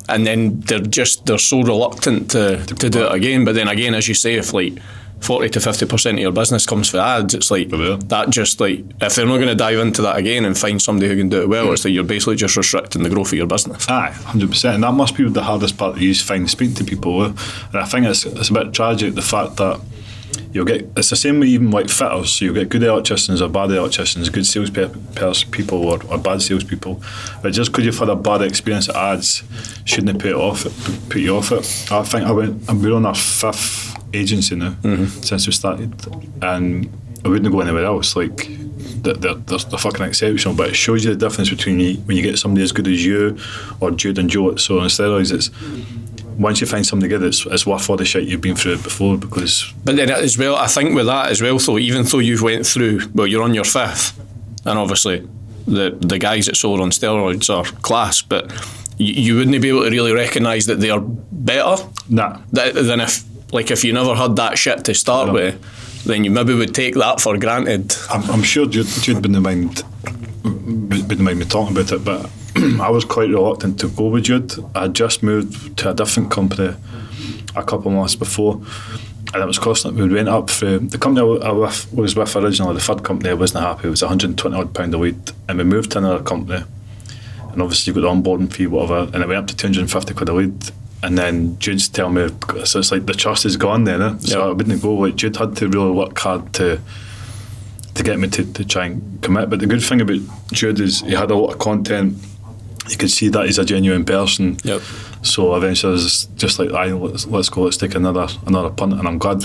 And then they're so reluctant to do it again. But then again, as you say, if like 40 to 50% of your business comes for ads, it's like that, just like if they're not going to dive into that again and find somebody who can do it well, it's like you're basically just restricting the growth of your business. 100%. And that must be the hardest part that you find speaking to people. And I think it's a bit tragic, the fact that you'll get, it's the same with even like fitters. So you'll get good electricians or bad electricians, good sales people or bad salespeople. But just because you've had a bad experience at ads shouldn't put you off it. I think we're on our 5th agency now since we started, and I wouldn't go anywhere else. Like, they're fucking exceptional, but it shows you the difference between when you get somebody as good as you or Jude and Joe. So on steroids, it's once you find somebody good, it's worth all the shit you've been through before. But then as well, I think with that as well, though, even though you've went through, well, you're on your 5th, and obviously the guys that sold on steroids are class, but you wouldn't be able to really recognise that they are better than if you never had that shit to start with, then you maybe would take that for granted. I'm sure Jude wouldn't mind me talking about it, but I was quite reluctant to go with Jude. I just moved to a different company a couple of months before, and it was costing. We went up through the company I was with originally. The third company, I wasn't happy. It was £120 a week, and we moved to another company, and obviously you got the onboarding fee, whatever, and it went up to £250 a week. And then Jude's telling me, so it's like the trust is gone then, eh? So I wouldn't go. Like, Jude had to really work hard to get me to try and commit. But the good thing about Jude is he had a lot of content. You could see that he's a genuine person. So eventually I was just like, let's go, let's take another punt. And I'm glad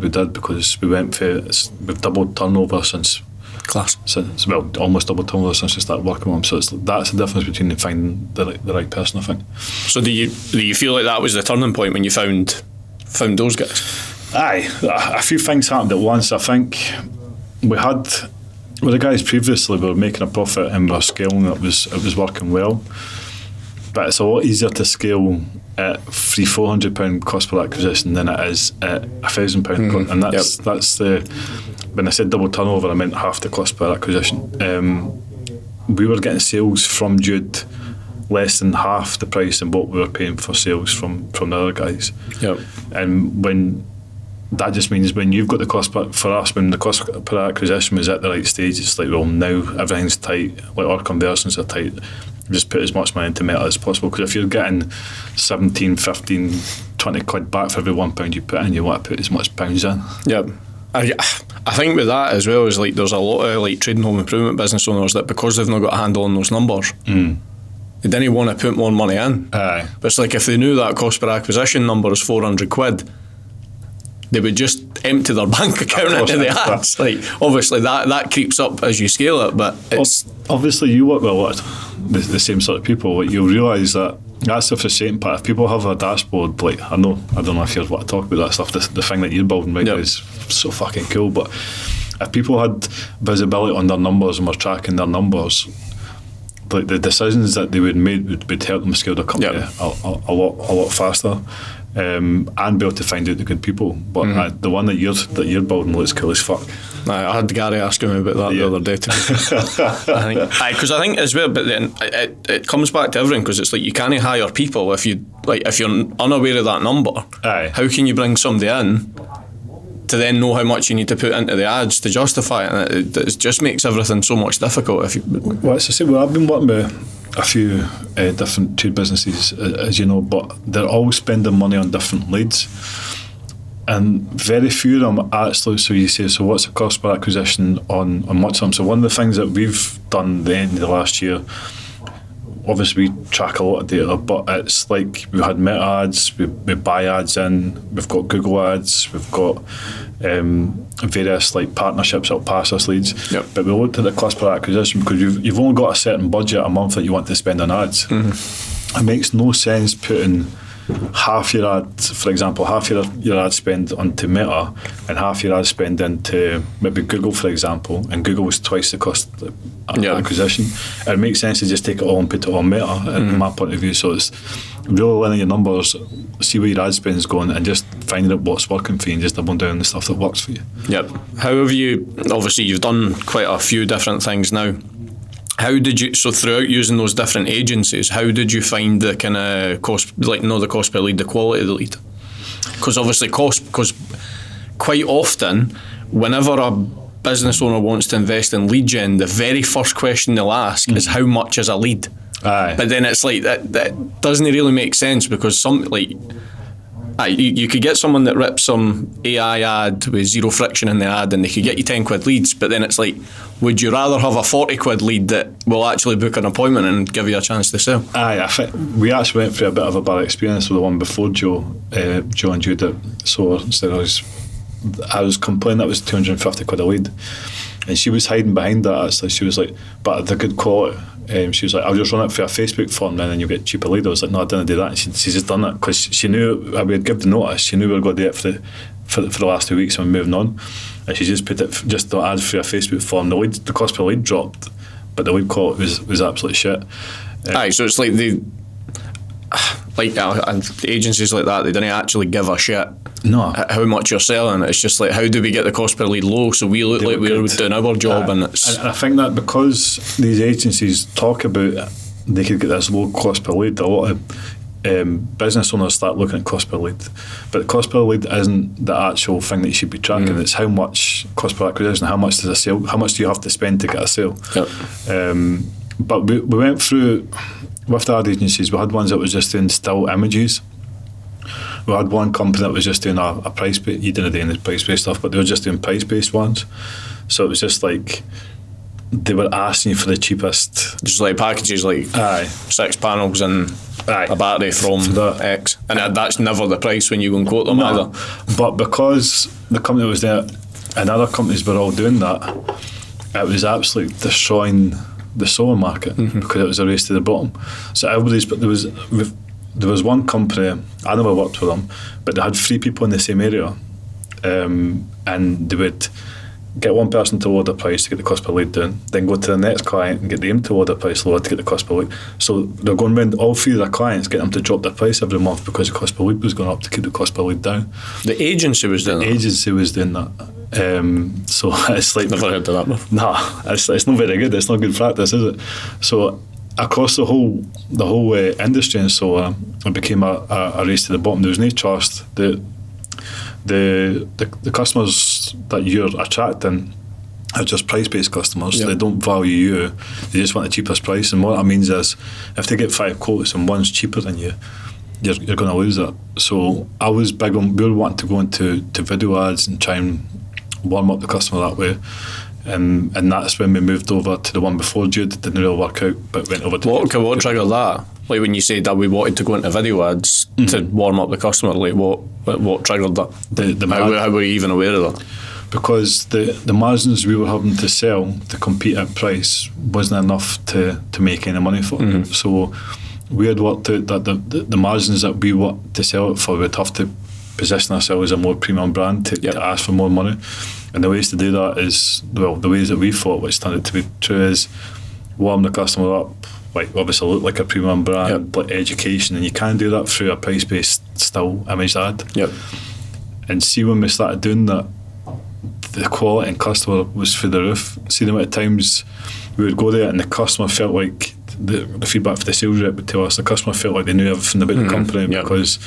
we did, because we've doubled turnover since. Class. Since, well, almost double turnover since we started working with him. So that's the difference between finding the right person, I think. So do you feel like that was the turning point when you found those guys? Aye, a few things happened at once. I think we had, well, the guys previously were making a profit and we were scaling. It was working well, but it's a lot easier to scale at £400 cost per acquisition than it is at £1,000, and that's the. When I said double turnover, I meant half the cost per acquisition. We were getting sales from Jude less than half the price than what we were paying for sales from the other guys. And when that just means when you've got the cost for us, when the cost per acquisition was at the right stage, it's like, well, now everything's tight, like our conversions are tight. just put as much money into Meta as possible, because if you're getting 17, 15, 20 quid back for every £1 you put in, you want to put as much pounds in. Yep. I think with that as well is like there's a lot of like trading home improvement business owners that because they've not got a handle on those numbers, they didn't want to put more money in. Aye. But it's like if they knew that cost per acquisition number is 400 quid, they would just empty their bank account into the ads. Like obviously that creeps up as you scale it, but it's obviously you work with a lot of the same sort of people. Like, you'll realise that that's the frustrating part. If people have a dashboard, like I don't know if you want to talk about that stuff. The thing that you're building right now is so fucking cool. But if people had visibility on their numbers and were tracking their numbers, like the decisions that they would make would help them scale their company a lot faster, and be able to find out the good people. But the one that you're building looks cool as fuck. I had Gary asking me about that the other day too. Because I think as well, but then it comes back to everything, because it's like you can't hire people if you're unaware of that number. Aye. How can you bring somebody in to then know how much you need to put into the ads to justify it? And it just makes everything so much difficult. Well, it's the same. Well, I've been working with a few different trade businesses, as you know, but they're all spending money on different leads. And very few of them actually, so you say, so what's the cost per acquisition on much of them? So one of the things that we've done the end of the last year, obviously we track a lot of data, but it's like we had Meta ads, we buy ads in, we've got Google ads, we've got various like partnerships that'll pass us leads. Yep. But we looked at the cost per acquisition because you've only got a certain budget a month that you want to spend on ads. It makes no sense putting half your ad, for example, half your ad spend onto Meta and half your ad spend into maybe Google, for example, and Google was twice the cost of acquisition. It makes sense to just take it all and put it on Meta, in my point of view. So it's really learning your numbers, see where your ad spend is going, and just finding out what's working for you and just doubling down on the stuff that works for you. Yep. How have you, obviously you've done quite a few different things now. How did you, so throughout using those different agencies, how did you find the kind of cost, like not the cost per lead, the quality of the lead? Because obviously because quite often, whenever a business owner wants to invest in lead gen, the very first question they'll ask is how much is a lead? Aye. But then it's like, that doesn't really make sense, because you could get someone that rips some AI ad with zero friction in the ad and they could get you 10 quid leads, but then it's like, would you rather have a 40 quid lead that will actually book an appointment and give you a chance to sell? Aye, I think we actually went through a bit of a bad experience with the one before Joe and Jude. So instead I was complaining that was 250 quid a lead, and she was hiding behind that. Actually, she was like, but they're good quality. She was like, I'll just run it for a Facebook form then and you'll get cheaper lead. I was like, no, I didn't do that. And she's just done it because she knew I would give the notice. She knew we were going to do it for the last 2 weeks and we're moving on. And she just put it, just the ad for a Facebook form. The cost per lead dropped, but the lead quality was absolute shit. Aye, so it's like and the agencies like that, they don't actually give a shit how much you're selling. It's just like, how do we get the cost per lead low so we look like we're doing our job? And I think that because these agencies talk about they could get this low cost per lead, a lot of business owners start looking at cost per lead, but the cost per lead isn't the actual thing that you should be tracking. It's how much cost per acquisition, how much does a sale, how much do you have to spend to get a sale. Yep. But we went through with the ad agencies. We had ones that was just doing still images. We had one company that was just doing a price based, you didn't do any price based stuff, but they were just doing price based ones. So it was just like they were asking you for the cheapest, just like packages like 6 panels and a battery from X, and that's never the price when you go and quote them either. But because the company was there and other companies were all doing that, it was absolutely destroying the solar market because it was a race to the bottom. So everybody's, but there was one company, I never worked with them, but they had 3 people in the same area, and they would get one person to lower the price to get the cost per lead down, then go to the next client and get them to lower the price lower to get the cost per lead. So they're going around all 3 of their clients, getting them to drop their price every month because the cost per lead was going up to keep the cost per lead down. The agency was doing that? The agency was doing that. So it's like, never heard of that before. Nah, it's not very good. It's not good practice, is it? So across the whole industry and so on, it became a race to the bottom. There was no trust. The customers that you're attracting are just price-based customers. Yep. They don't value you. They just want the cheapest price. And what that means is, if they get 5 quotes and one's cheaper than you, you're going to lose it. So I was big on, we were wanting to go into video ads and try and warm up the customer that way. And that's when we moved over to the one before Jude. It didn't really work out, but went over to What triggered that? Like when you said that we wanted to go into video ads to warm up the customer, like what triggered that? How were you even aware of that? Because the margins we were having to sell to compete at price wasn't enough to make any money for. So we had worked out that the margins that we want to sell it for, we'd have to position ourselves as a more premium brand to ask for more money. And the ways to do that is, well, the ways that we thought, which turned out to be true, is warm the customer up, like obviously look like a premium brand, like education, and you can do that through a price-based still image ad. And see, when we started doing that, the quality and customer was through the roof. See the amount of times we would go there and the customer felt like, the feedback for the sales rep would tell us, the customer felt like they knew everything about the company, because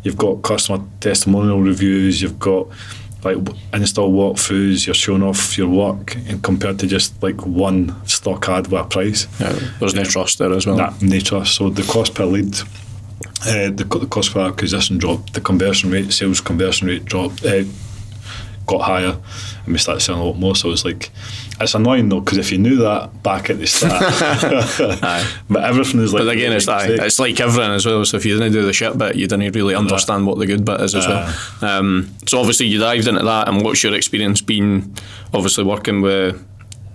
you've got customer testimonial reviews, you've got like install walkthroughs, you're showing off your work, and compared to just like one stock ad with a price. There's no trust there as well. No trust. So the cost per lead, the cost per acquisition dropped, the conversion rate, sales conversion rate dropped, got higher, and we started selling a lot more. So it's like, it's annoying though, because if you knew that back at the start, but everything is like. But again, it's like everything as well. So if you didn't do the shit bit, you didn't really understand what the good bit is as well. So obviously you dived into that, and what's your experience been? Obviously working with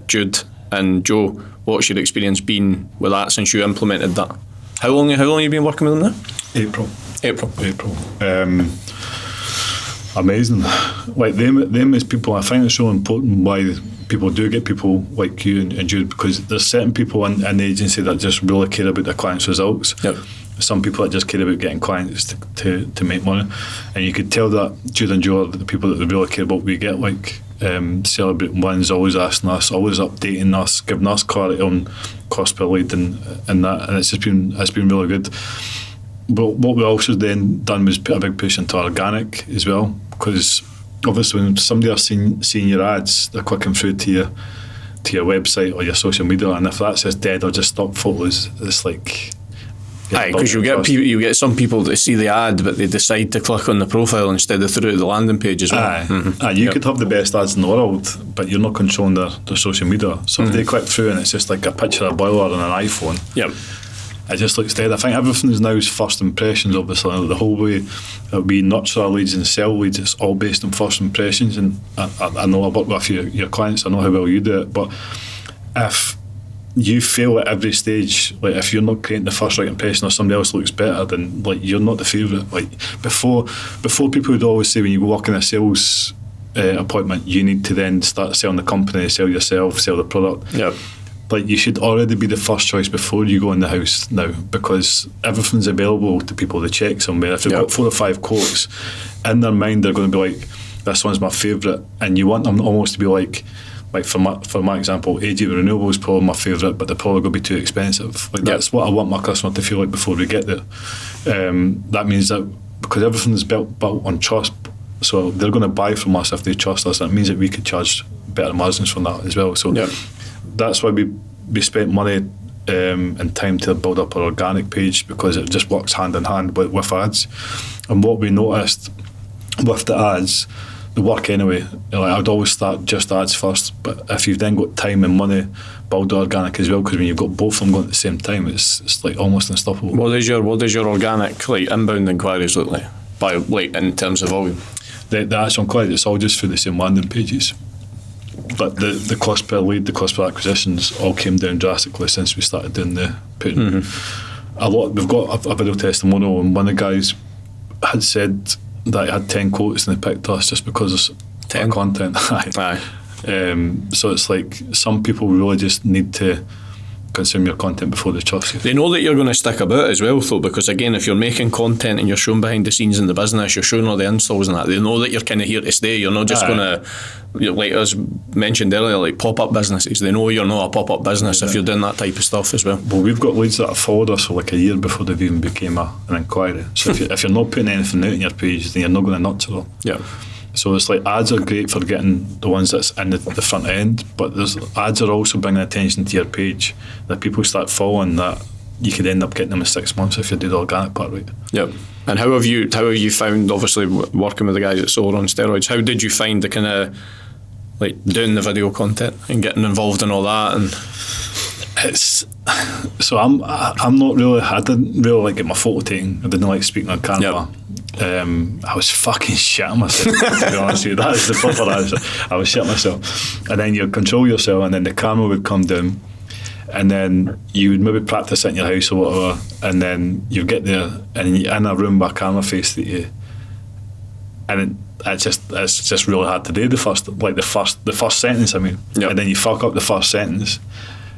Jude and Joe, what's your experience been with that since you implemented that? How long have you been working with them now? April. Amazing. Like them as people, I think it's so important why people do get people like you and Jude, because there's certain people in the agency that just really care about their clients' results. Some people that just care about getting clients to make money, and you could tell that Jude and Joe are the people that really care about what we get, like celebrating wins, always asking us, always updating us, giving us clarity on cost per lead and that, and it's been really good. But what we also then done was put a big push into organic as well, because obviously when somebody else seeing your ads, they're clicking through to your website or your social media, and if that says dead or just stock photos, it's like. Because you get some people that see the ad, but they decide to click on the profile instead of through the landing page as well. You could have the best ads in the world, but you're not controlling their social media. So if they click through and it's just like a picture of a boiler on an iPhone. It just looks dead. I think everything is now first impressions, obviously. The whole way that we nurture our leads and sell leads, it's all based on first impressions. And I know I work with your clients, I know how well you do it, but if you fail at every stage, like if you're not creating the first right impression or somebody else looks better, then like you're not the favourite. Like before people would always say when you walk in a sales appointment, you need to then start selling the company, sell yourself, sell the product. Like you should already be the first choice before you go in the house now, because everything's available to people to check somewhere. If they've got 4 or 5 quotes, in their mind they're going to be like, this one's my favourite, and you want them almost to be like for my example, AJ Renewables is probably my favourite, but they're probably going to be too expensive. Like that's what I want my customer to feel like before we get there. That means that because everything's built on trust, so they're going to buy from us if they trust us. That means that we could charge better margins from that as well. So that's why we spent money and time to build up our organic page, because it just works hand in hand with ads. And what we noticed with the ads, they work anyway. Like I'd always start just ads first, but if you've then got time and money, build organic as well, because when you've got both of them going at the same time, it's like almost unstoppable. What does your organic like inbound inquiries look like? By like in terms of volume? The actual inquiries, it's all just through the same landing pages. But the cost per lead, the cost per acquisitions all came down drastically since we started doing the putting a lot. We've got a video testimonial, and one of the guys had said that he had 10 quotes and they picked us just because of 10 content. So it's like some people really just need to consume your content before they trust you. They know that you're going to stick about as well, though, because again, if you're making content and you're showing behind the scenes in the business, you're showing all the installs and that, they know that you're kind of here to stay. You're not just going to, like as mentioned earlier, like pop-up businesses. They know you're not a pop-up business if you're doing that type of stuff as well. Well, we've got leads that have followed us for like a year before they've even became an inquiry. So if you're not putting anything out on your page, then you're not going to nurture them. So it's like ads are great for getting the ones that's in the front end, but there's ads are also bringing attention to your page that people start following, that you could end up getting them in 6 months if you do the organic part right. Yep. And how have you found, obviously working with the guy that's all on steroids? How did you find the kind of like doing the video content and getting involved in all that? And it's so I'm not really, I didn't really like get my photo taken. I didn't like speaking on camera. Yep. I was fucking shitting myself, to be honest with you. That is the proper answer. I was shitting myself. And then you control yourself, and then the camera would come down, and then you would maybe practice it in your house or whatever, and then you get there and you're in a room with a camera face that you, and it's just really hard to do the first sentence. I mean, yep. And then you fuck up the first sentence,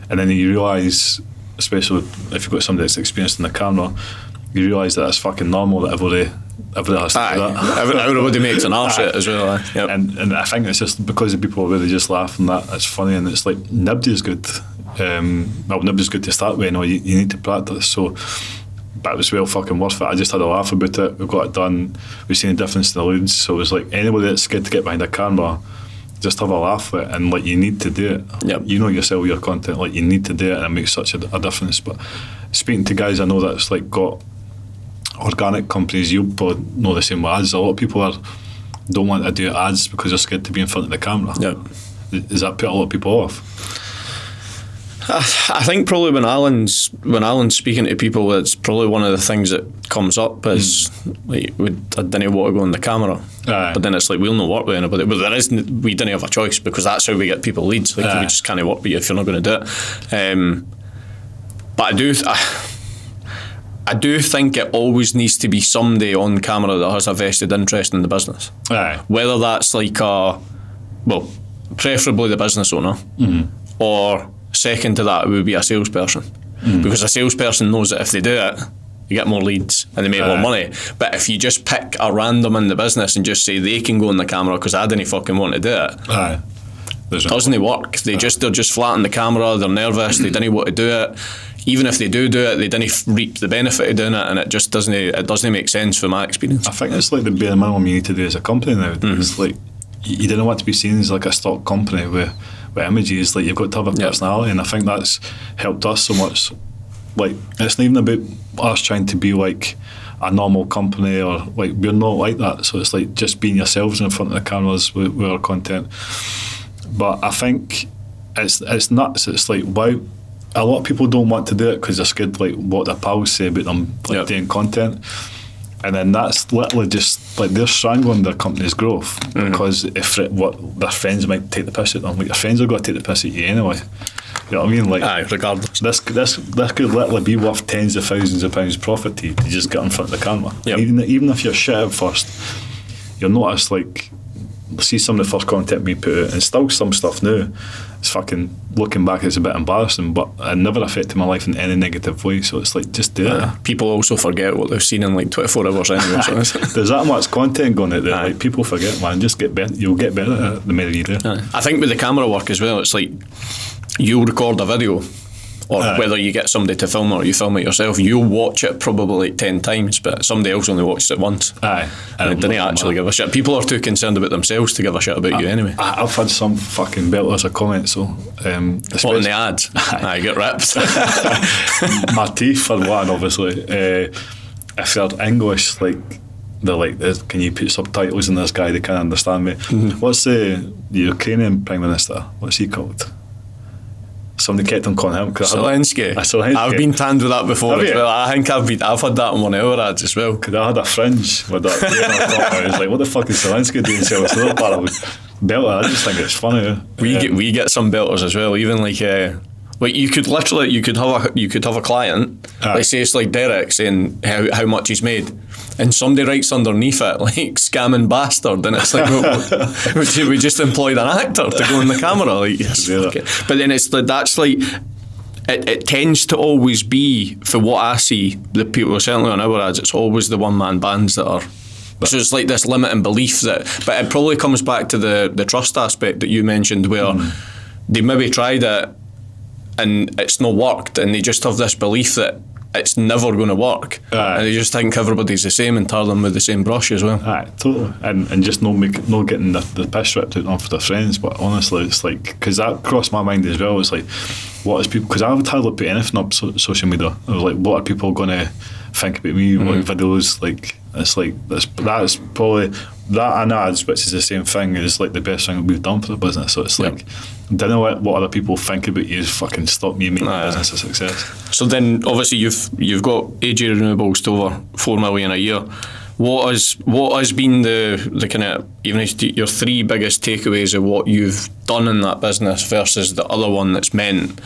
and then you realise, especially if you've got somebody that's experienced in the camera, you realise that it's fucking normal that everybody has to do that. Everybody makes an arse it as well. Yep. And I think it's just because the people really just laugh and that it's funny, and it's like nobody's good. Nobody's good to start with. You know, you need to practice. So, but it was well fucking worth it. I just had a laugh about it. We got it done. We've seen the difference in the leads. So it was like anybody that's scared to get behind a camera, just have a laugh with it, and like you need to do it. Yep. You know yourself, your content, like you need to do it, and it makes such a difference. But speaking to guys I know that's like got organic companies, you probably know the same with ads. A lot of people don't want to do ads because they're scared to be in front of the camera. Yep. Does that put a lot of people off? I think probably when Alan's speaking to people, it's probably one of the things that comes up is like, I didn't want to go on the camera. Aye. But then it's like, we'll not work with anybody. But we didn't have a choice, because that's how we get people leads. Like, we just can't work with you if you're not going to do it. But I do think it always needs to be somebody on camera that has a vested interest in the business. Aye. Whether that's like preferably the business owner, or second to that, it would be a salesperson. Because a salesperson knows that if they do it, you get more leads and they make more money. But if you just pick a random in the business and just say they can go on the camera because I didn't fucking want to do it, it doesn't work. They're just flat on the camera, they're nervous, they didn't want to do it. Even if they do it, they didn't reap the benefit of doing it, and it just doesn't make sense from my experience. I think it's like the bare minimum you need to do as a company now. It's like you didn't want to be seen as like a stock company with images. Like, you've got to have a personality, and I think that's helped us so much. Like, it's not even about us trying to be like a normal company, or like, we're not like that. So it's like just being yourselves in front of the cameras with our content. But I think it's nuts. It's like, wow, a lot of people don't want to do it because they're scared like what their pals say about them doing content. And then that's literally just like they're strangling their company's growth because if what their friends might take the piss at them. Like, your friends are going to take the piss at you anyway. You know what I mean? Like, regardless. This could literally be worth tens of thousands of pounds profit to you to just get in front of the camera. Yep. Even if you're shit at first, you'll notice, like, see some of the first content we put out, and still some stuff now. It's fucking, looking back, it's a bit embarrassing, but it never affected my life in any negative way. So it's like, just do it. People also forget what they've seen in like 24 hours anyway. So there's that much content going out there. Like, people forget, man. Just get better. You'll get better at it the more you do. I think with the camera work as well, it's like you'll record a video, or whether you get somebody to film it or you film it yourself, you'll watch it probably like 10 times, but somebody else only watches it once. And it didn't actually give a shit. People are too concerned about themselves to give a shit about you anyway. I've had some fucking belters of comments, so what, in the ads? I get ripped. My teeth for one, obviously. If they're English, like, they're like, can you put subtitles in this guy? They can't understand me. What's the Ukrainian Prime Minister? What's he called? Somebody kept on calling him Zelensky. I've been tanned with that before as well. I think I've had that in one of our ads as well. Because I had a fringe with that. I was like, what the fuck is Zelensky doing? So it's a little part of belter. I just think it's funny. We get some belters as well. Even like you could have a client, like say it's like Derek saying how much he's made, and somebody writes underneath it like scamming bastard, and it's like we just employed an actor to go on the camera, like, but then it's like, that's like it tends to always be, for what I see, the people, certainly on our ads, it's always the one-man bands that are. So it's like this limiting belief that, but it probably comes back to the trust aspect that you mentioned, where they maybe tried it and it's not worked, and they just have this belief that it's never going to work. And they just think everybody's the same and tar them with the same brush as well. Aye, totally. And just not getting the piss ripped out of them for their friends. But honestly, it's like, because that crossed my mind as well. It's like, what is people, because I would hardly put anything up social media. I was like, what are people going to think about me? What videos? Like, it's like, that's probably, that and ads, which is the same thing, is like the best thing that we've done for the business. So it's like, don't know what other people think about you, fucking stop me making the business a success. So then, obviously, you've got AJ Renewables to over 4 million a year. What has been the kind of, even your 3 biggest takeaways of what you've done in that business versus the other one that's meant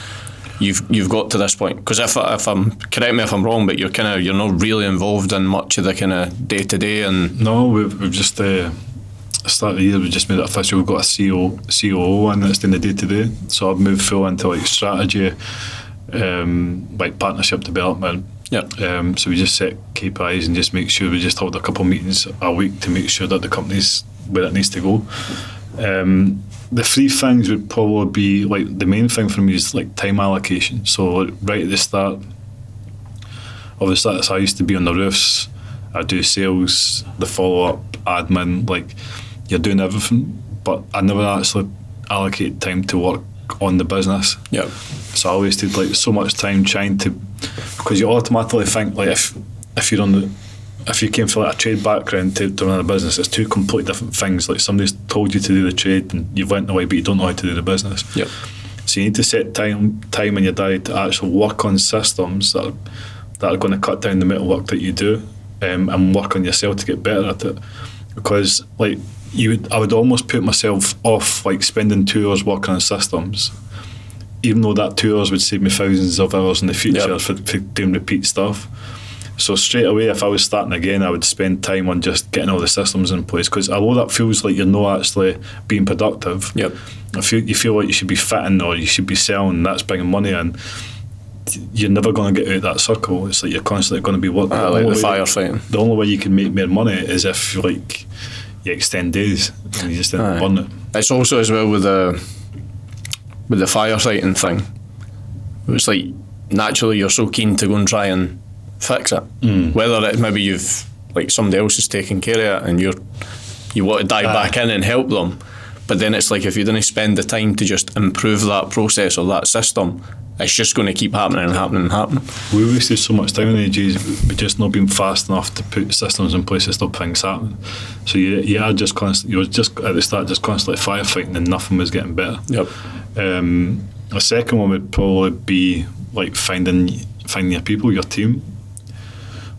you've got to this point? Because if I'm, correct me if I'm wrong, but you're not really involved in much of the kind of day to day. And no, we've just start of the year we just made it official. We've got a COO and that's doing the day to day. So I've moved full into like strategy, like partnership development. So we just set KPIs and just make sure we just hold a couple of meetings a week to make sure that the company's where it needs to go. The 3 things would probably be, like, the main thing for me is like time allocation. So like, right at the start, obviously I used to be on the roofs, I do sales, the follow-up, admin, like you're doing everything, but I never actually allocated time to work on the business. So I wasted like so much time trying to, because you automatically think like if you came from like a trade background to run a business, it's 2 completely different things. Like somebody's told you to do the trade and you've went away but you don't know how to do the business. So you need to set time in your diary to actually work on systems that are going to cut down the amount of work that you do, and work on yourself to get better at it. Because like I would almost put myself off like spending 2 hours working on systems, even though that 2 hours would save me thousands of hours in the future for doing repeat stuff. So straight away, if I was starting again, I would spend time on just getting all the systems in place, because although that feels like you're not actually being productive, if you feel like you should be fitting or you should be selling, that's bringing money in, you're never going to get out of that circle. It's like you're constantly going to be working. Like the firefighting. The only way you can make more money is if like you extend days and you just didn't burn it. It's also as well with the firefighting thing. It's like naturally you're so keen to go and try and fix it, whether it maybe you've like somebody else is taking care of it and you want to dive back in and help them, but then it's like if you didn't spend the time to just improve that process or that system, it's just going to keep happening and happening and happening. We wasted so much time in the AJs, but just not being fast enough to put systems in place to stop things happening. So you were just at the start just constantly firefighting and nothing was getting better. The second one would probably be like finding your people, your team.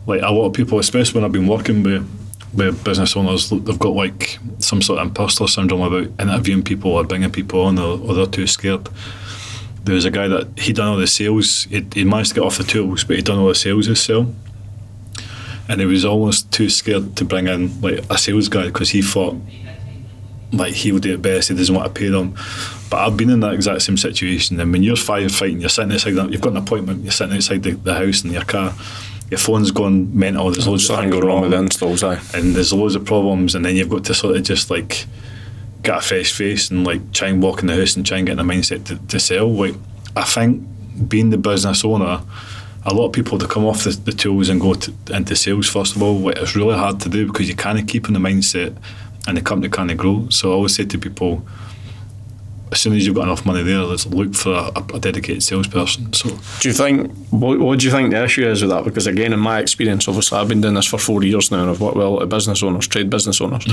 Like a lot of people, especially when I've been working with business owners, they've got like some sort of imposter syndrome about interviewing people or bringing people on, or they're too scared. There was a guy that he done all the sales. He managed to get off the tools, but he done all the sales himself. And he was almost too scared to bring in like a sales guy because he thought like he would do it best. He doesn't want to pay them. But I've been in that exact same situation. And when you're firefighting, you're sitting outside that, you've got an appointment, you're sitting outside the house in your car, your phone's going mental, there's loads of things going wrong with the installs, and there's loads of problems, and then you've got to sort of just like get a fresh face and like try and walk in the house and try and get in a mindset to sell. Like, I think being the business owner, a lot of people to come off the tools and go into sales first of all, like, it's really hard to do because you can't keep in the mindset and the company can't grow. So I always say to people, as soon as you've got enough money there, let's look for a dedicated salesperson. So, do you think, what do you think the issue is with that? Because again, in my experience, obviously I've been doing this for 4 years now and I've worked with a lot of business owners, trade business owners.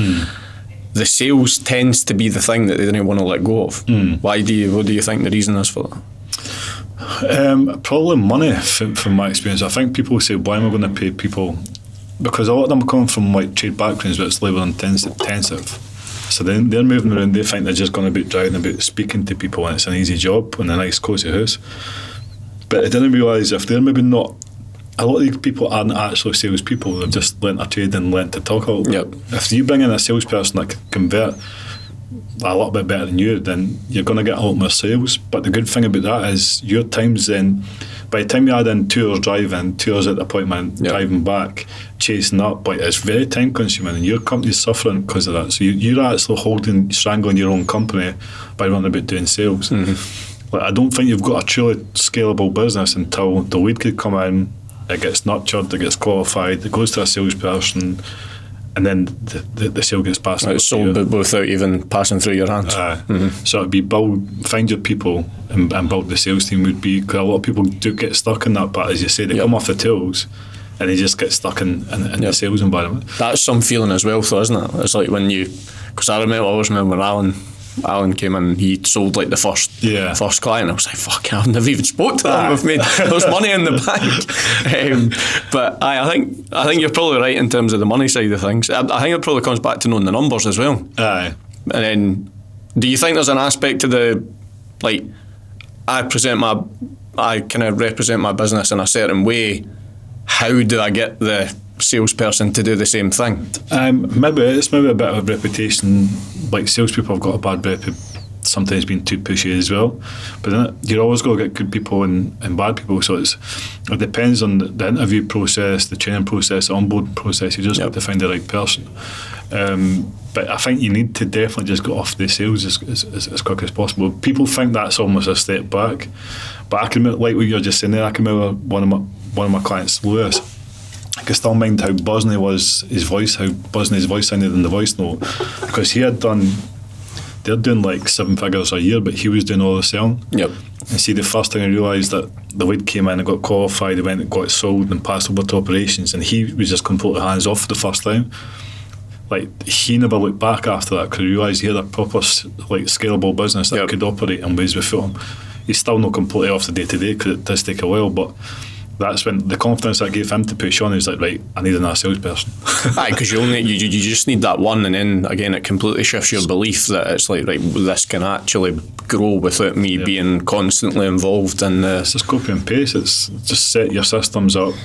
The sales tends to be the thing that they didn't want to let go of. What do you think the reason is for that? Probably money, from my experience. I think people say, why am I going to pay people? Because a lot of them come from like trade backgrounds, but it's labour intensive. So then they're moving around, they think they're just going to be driving about speaking to people and it's an easy job and a nice cosy house. But they didn't realise if they're maybe not, a lot of these people aren't actually salespeople, they've just learnt a trade and learnt to talk a little bit. If you bring in a salesperson that can convert a little bit better than you, then you're going to get a lot more sales. But the good thing about that is your times then, by the time you add in 2 hours driving, 2 hours at the appointment, driving back, chasing up, like, it's very time consuming and your company's suffering because of that. So you're actually strangling your own company by running about doing sales. Like, I don't think you've got a truly scalable business until the lead could come in, it gets nurtured, it gets qualified, it goes to a salesperson, and then the sale gets passed. It's sold without even passing through your hands. So it'd be find your people and build the sales team would be, because a lot of people do get stuck in that, but as you say, they come off the tools and they just get stuck in the sales environment. That's some feeling as well, though, isn't it? It's like when you, because I always remember Alan came in, he sold like the first client. I was like, fuck, I've never even spoke to them. I've made there's money in the bank. But I think you're probably right in terms of the money side of things. I think it probably comes back to knowing the numbers as well. Aye. And then, do you think there's an aspect to the, like, I kind of represent my business in a certain way. How do I get the salesperson to do the same thing? Maybe it's a bit of a reputation. Like, salespeople have got a bad rep, sometimes being too pushy as well. But then you're always going to get good people and bad people. So it depends on the interview process, the training process, the onboarding process. You just got to find the right person. But I think you need to definitely just get off the sales as quick as possible. People think that's almost a step back, but I can, like what you're just saying there, I can remember one of my clients, Lewis. I can still mind how buzzing he was, his voice sounded in the voice note, because they're doing like 7 figures a year, but he was doing all the selling. Yep. And see, the first thing I realised that the lead came in and got qualified, he went and got it sold and passed over to operations, and he was just completely hands off the first time. Like, he never looked back after that, because he realised he had a proper like scalable business that could operate in ways without him. He's still not completely off the day to day, because it does take a while, but that's when the confidence I gave him to push on is like, right, I need another salesperson. Aye, because you just need that one, and then again it completely shifts your belief that it's like, right, this can actually grow without me being constantly involved in the... It's just copy and paste. It's just set your systems up,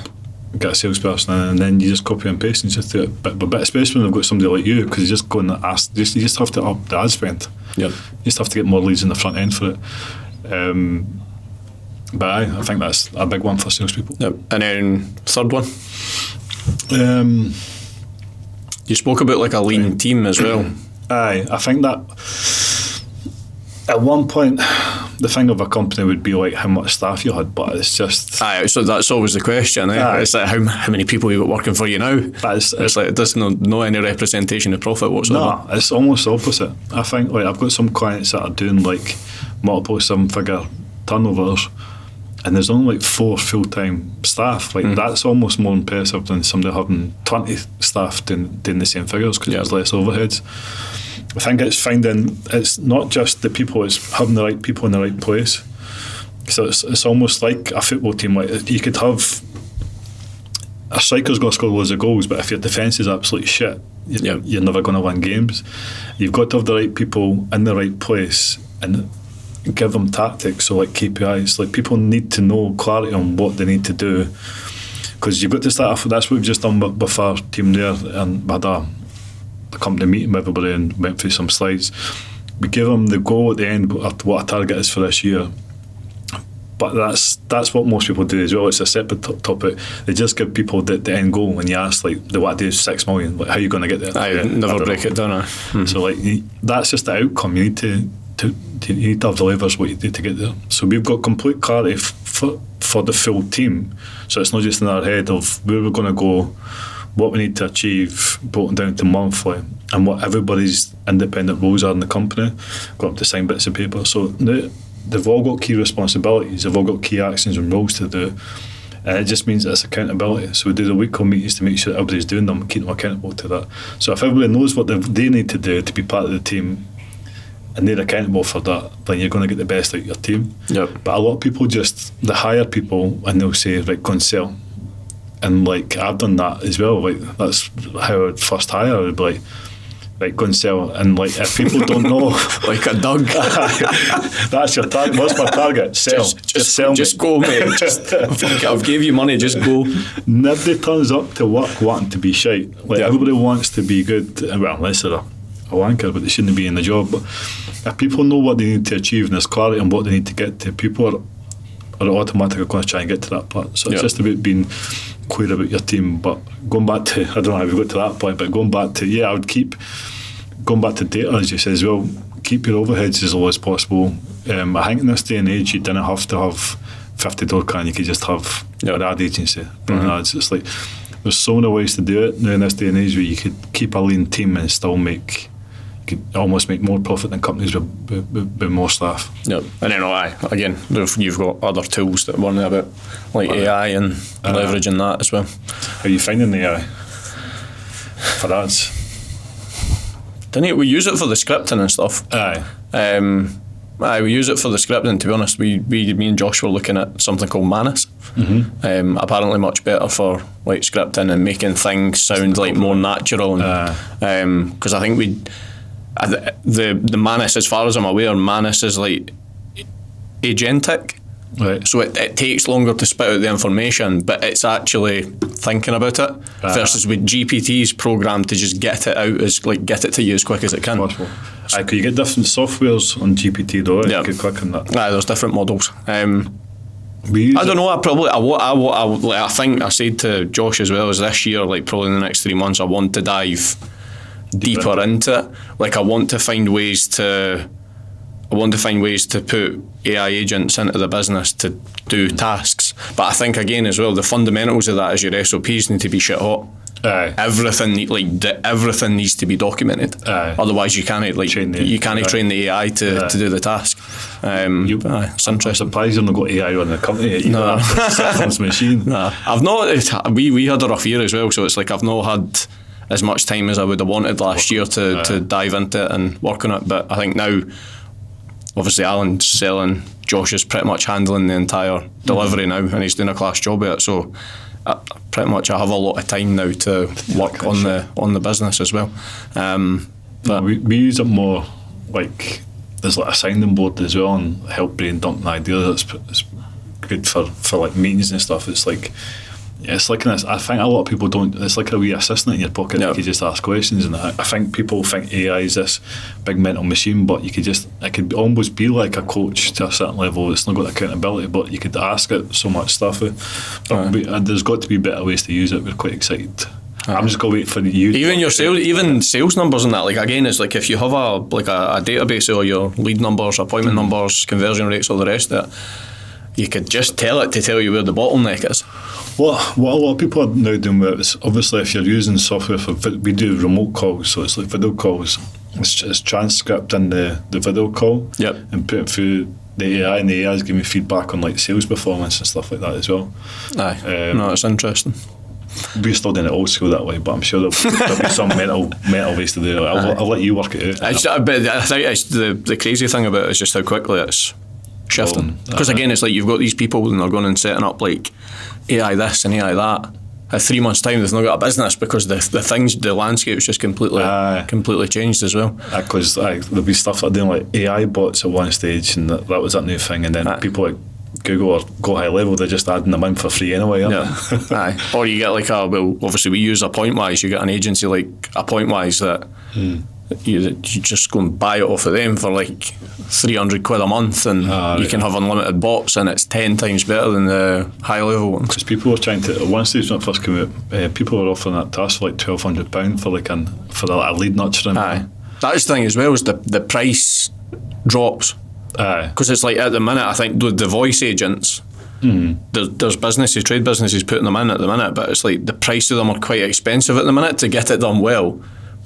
get a salesperson in, and then you just copy and paste and just do it bit by bit, especially when they've got somebody like you, because you just go and ask, you just have to up the ad spend. Yep. You just have to get more leads in the front end for it. But I think that's a big one for salespeople. Yep. And then third one, you spoke about like a lean team as well. Aye, I think that at one point the thing of a company would be like how much staff you had, but it's just... Aye, so that's always the question. It's like how many people you got working for you now? It's like it doesn't know any representation of profit whatsoever. No, it's almost the opposite. I think, like, I've got some clients that are doing like multiple 7-figure turnovers, and there's only like 4 full-time staff. Like, that's almost more impressive than somebody having 20 staff doing the same figures, because there's less overheads. I think it's not just the people, it's having the right people in the right place. So it's almost like a football team. Like, you could have a striker's going to score loads of goals, but if your defence is absolutely shit, you're never going to win games. You've got to have the right people in the right place and give them tactics, so like KPIs. Like, people need to know clarity on what they need to do, because you've got to start off. That's what we've just done with our team there, and we had a company meeting with everybody and went through some slides. We give them the goal at the end, what our target is for this year. But that's what most people do as well. It's a separate topic. They just give people the end goal, when you ask, like, they want to do 6 million. Like, how are you going to get there? I never break it down. So like, that's just the outcome. You need to have the levers what you do to get there. So we've got complete clarity for the full team. So it's not just in our head of where we're going to go, what we need to achieve, broken down to monthly, and what everybody's independent roles are in the company. Got to sign bits of paper. So they've all got key responsibilities. They've all got key actions and roles to do. And it just means that it's accountability. So we do the weekly meetings to make sure that everybody's doing them and keep them accountable to that. So if everybody knows what they need to do to be part of the team, and they're accountable for that, then you're going to get the best out of your team. Yep. But a lot of people they hire people and they'll say, right, go and sell. And like, I've done that as well. Like, that's how I'd first hire. I would be like, right, go and sell. And like, if people don't know, like a dog, that's your target. What's my target? Sell. Just sell. Just go, mate. I've gave you money. Just go. Nobody turns up to work wanting to be shite. Like, everybody wants to be good. Well, unless they're a wanker, but they shouldn't be in the job. But if people know what they need to achieve and there's clarity on what they need to get to, people are automatically going to try and get to that part. So it's just about being clear about your team. But going back to, I don't know how we got to that point, but going back to, I would keep going back to data, as you say as well. Keep your overheads as low as possible. I think in this day and age, you didn't have to have 50 door can, you could just have an ad agency running ads. It's like there's so many ways to do it now in this day and age where you could keep a lean team and still could almost make more profit than companies with more staff. Yep. And then again, you've got other tools that we're about, like AI and leveraging that as well. How are you finding the AI for ads? We use it for the scripting and stuff. We use it for the scripting, to be honest. Me and Josh were looking at something called Manus. Apparently much better for like scripting and making things sound like more natural. Because I think the Manus, as far as I'm aware, Manus is like agentic. Right. So it takes longer to spit out the information, but it's actually thinking about it. Versus with GPT's programmed to just get it out get it to you as quick as it can. Could you get different softwares on GPT though? You could click on that. There's different models. I don't know. I think I said to Josh as well, as this year, like probably in the next 3 months, I want to dive deeper into it. Like I want to find ways to put AI agents into the business to do tasks. But I think again as well, the fundamentals of that is your SOPs need to be shit hot. Everything needs to be documented. Otherwise you can't train the AI to do the task. It's interesting. I'm surprised you've not got AI on the company. No, machine. No, I've not. We had a rough year as well, so it's like I've not had as much time as I would have wanted last year to dive into it and work on it. But I think now, obviously Alan's selling, Josh is pretty much handling the entire delivery now, and he's doing a class job at it. So pretty much I have a lot of time now to work on the business as well. But we use it more like there's like a sounding board as well, and help brain dump ideas. It's good for like meetings and stuff. It's like it's like I think a lot of people don't. It's like a wee assistant in your pocket. You just ask questions, and I think people think AI is this big mental machine, but it could almost be like a coach to a certain level. It's not got accountability, but you could ask it so much stuff. There's got to be better ways to use it. We're quite excited. I'm just going to wait for you. Even sales numbers and that. Like again, it's like if you have a database of your lead numbers, appointment numbers, conversion rates, all the rest of it, you could just tell it to tell you where the bottleneck is. What a lot of people are now doing with it is, obviously, if you're using software we do remote calls, so it's like video calls. It's transcripting the video call and put it through the AI, and the AI is giving me feedback on like sales performance and stuff like that as well. No, it's interesting. We're still doing it old school that way, but I'm sure there'll be some mental ways to do it. I'll let you work it out. But I think the crazy thing about it is just how quickly it's shifting. Because again, it's like you've got these people and they're going and setting up like AI this and AI that. At 3 months' time, they've not got a business because the landscape's just completely changed as well. Because there'll be stuff like doing like AI bots at one stage, and that was that new thing, and then people like Google or Go High Level, they're just adding them in for free anyway. Or you get like obviously we use AppointWise. You get an agency like AppointWise that you just go and buy it off of them for like 300 quid a month, and you can have unlimited bots, and it's 10 times better than the high level ones. Because people were trying to, at one stage when it first came out, people were offering that task for like £1,200 for a lead nurturing. That's the thing as well, is the price drops. Because it's like at the minute, I think the voice agents, there's trade businesses putting them in at the minute, but it's like the price of them are quite expensive at the minute to get it done well.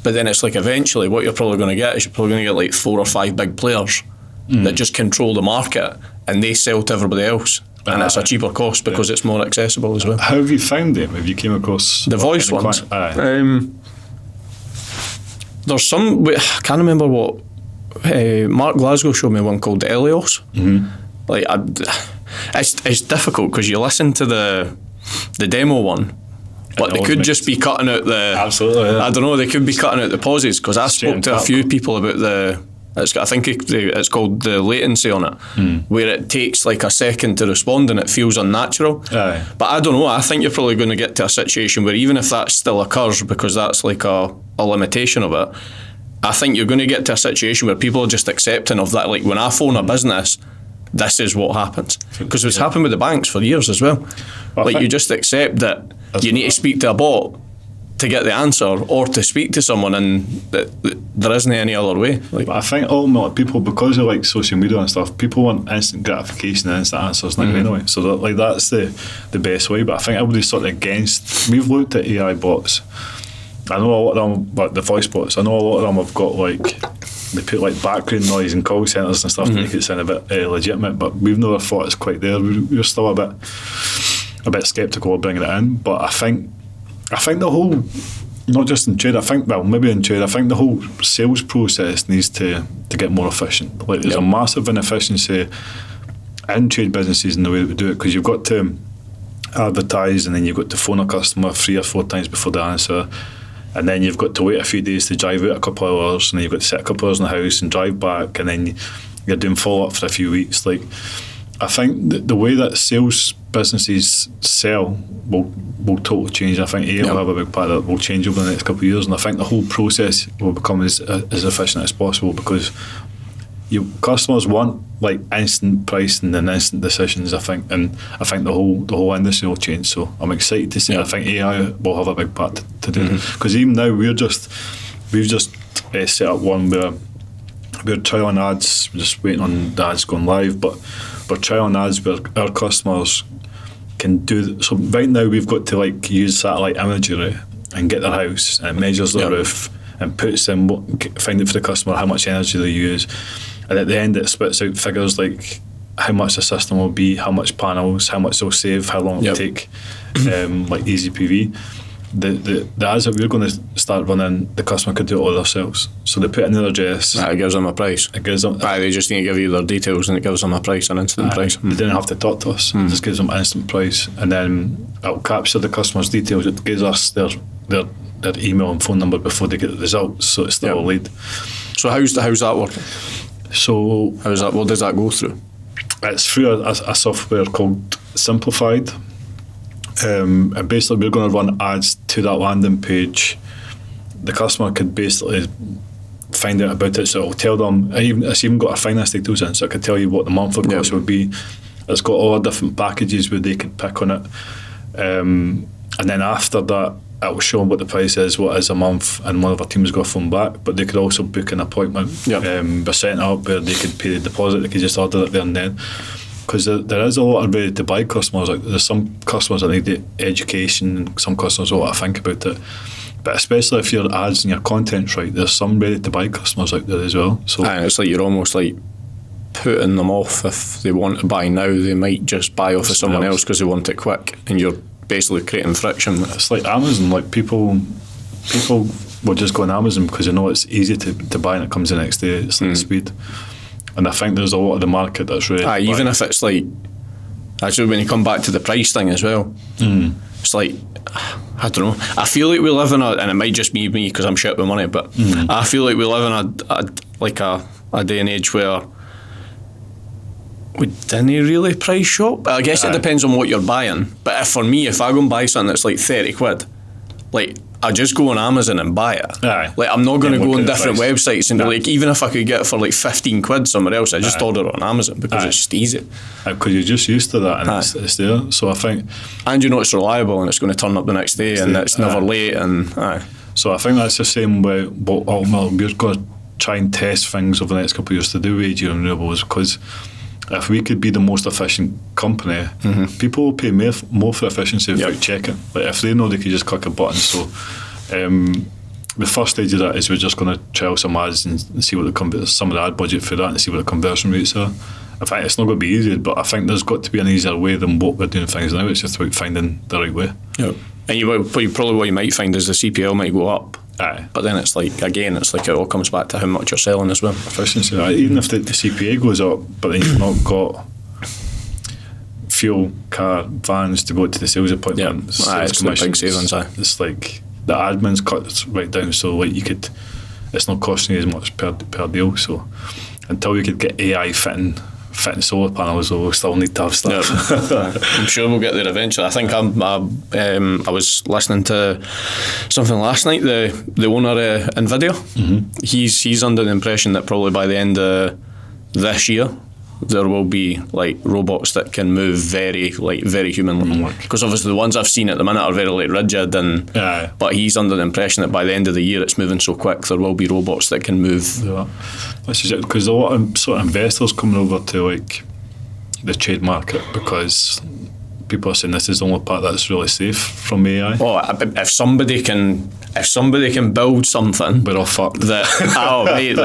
But then it's like eventually what you're probably going to get is you're probably going to get like 4 or 5 big players that just control the market, and they sell to everybody else, and it's a cheaper cost because it's more accessible as well. How have you found them? Have you came across the voice ones? There's some, I can't remember what, Mark Glasgow showed me one called Elios. Like it's difficult because you listen to the demo one, but they could just be cutting out I don't know, they could be cutting out the pauses, because I spoke to a few people about I think it's called the latency on it, where it takes like a second to respond and it feels unnatural. But I don't know, I think you're probably going to get to a situation where even if that still occurs, because that's like a limitation of it, I think you're going to get to a situation where people are just accepting of that. Like when I phone a business, this is what happens. Because it's happened with the banks for years as well. Like you just accept that you need to speak to a bot to get the answer or to speak to someone, and there isn't any other way. Like, but I think ultimately people, because of like social media and stuff, people want instant gratification and instant answers now anyway. So that, like, that's the best way. But I think everybody's sort of against. We've looked at AI bots. I know a lot of them, like the voice bots. I know a lot of them have got like, they put like background noise in call centres and stuff to make it sound a bit legitimate. But we've never thought it's quite there. We're still a bit sceptical of bringing it in. But I think the whole, not just in trade, maybe in trade, I think the whole sales process needs to get more efficient. Like, there's a massive inefficiency in trade businesses in the way that we do it, because you've got to advertise, and then you've got to phone a customer 3 or 4 times before they answer, and then you've got to wait a few days to drive out a couple of hours, and then you've got to sit a couple of hours in the house and drive back, and then you're doing follow-up for a few weeks. Like, I think the way that sales businesses sell will totally change. I think AI will have a big part that will change over the next couple of years, and I think the whole process will become as efficient as possible, because customers want like instant pricing and instant decisions, I think, and I think the whole industry will change. So I'm excited to see. I think AI will have a big part to do, because even now we've just set up one where we're trialling ads. We're just waiting on the ads going live, but we're trialling ads where our customers can do. So right now we've got to like use satellite imagery and get their house, and it measures the roof and puts in find out for the customer how much energy they use, and at the end it spits out figures like how much the system will be, how much panels, how much they'll save, how long it will take, like easy PV. The ads that we're going to start running, the customer could do it all themselves. So they put in their address. It gives them a price. It gives them. They just need to give you their details, and it gives them a price, an instant price. They didn't have to talk to us. It just gives them an instant price, and then it'll capture the customer's details. It gives us their email and phone number before they get the results. So it's still a lead. So how's that working? So what does that go through? It's through a software called Simplified. And basically we're going to run ads to that landing page. The customer could basically find out about it, so it'll tell them, it's even got a finance details in, so it could tell you what the monthly cost would be. It's got all the different packages where they could pick on it, and then after that it will show them what the price is, what is a month, and one of our teams got a phone back. But they could also book an appointment, by setting it up where they could pay the deposit. They could just order it there and then. Because there is a lot of ready to buy customers. Like, there's some customers that need the education, and some customers don't want to think about it. But especially if your ads and your content's right, there's some ready to buy customers out there as well. So it's like you're almost like putting them off. If they want to buy now, they might just buy off of someone else because they want it quick, and you're basically creating friction. It's like Amazon. Like people will just go on Amazon because they know it's easy to buy and it comes the next day. It's like speed. And I think there's a lot of the market that's really... even if it's like... Actually, when you come back to the price thing as well, it's like... I don't know. I feel like we live in and it might just be me because I'm shit with money, but I feel like we live in a day and age where we didn't really price shop. I guess it depends on what you're buying. But for me, if I go and buy something that's like 30 quid, like... I just go on Amazon and buy it. Like, I'm not going to go on different websites and like, even if I could get it for like 15 quid somewhere else, I just order it on Amazon because it's just easy. Because you're just used to that, and it's there. So I think, and you know it's reliable, and it's going to turn up the next day, and it's never late. And so I think that's the same way. What ultimately we're going to try and test things over the next couple of years to do with AJ Renewables, because if we could be the most efficient company, people will pay more for efficiency without checking. Like, if they know they could just click a button. So the first stage of that is we're just going to trial some ads and see what some of the ad budget for that, and see what the conversion rates are. In fact, it's not going to be easy, but I think there's got to be an easier way than what we're doing things now. It's just about finding the right way. Yeah. And probably what you might find is the CPL might go up. But then it's like, again, it's like it all comes back to how much you're selling as well. Efficiency. Even if the CPA goes up, but then you've not got fuel, car, vans to go to the sales appointment. It's the big savings. It's like the admin's cut right down, so like it's not costing you as much per deal. So until we could get AI fitting solar panels, we'll still need to have stuff. I'm sure we'll get there eventually. I think I was listening to something last night. The owner NVIDIA, he's under the impression that probably by the end of this year there will be like robots that can move very humanly. Because obviously the ones I've seen at the minute are very like rigid, and but he's under the impression that by the end of the year it's moving so quick there will be robots that can move. Yeah, this is it, because a lot of sort of investors coming over to like the trade market because people are saying this is the only part that's really safe from AI. Oh, if somebody can build something, we're all fucked. That mate,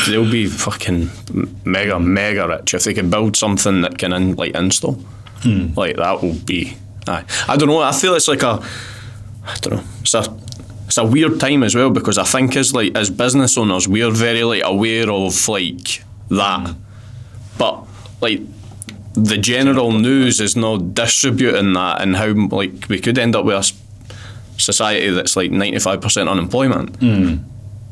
they'll be fucking mega rich if they can build something that can install. Like that will be. I don't know. I feel it's like I don't know. It's a weird time as well, because I think as business owners we're very aware of that, but the general news is not distributing that, and how we could end up with a society that's 95% unemployment.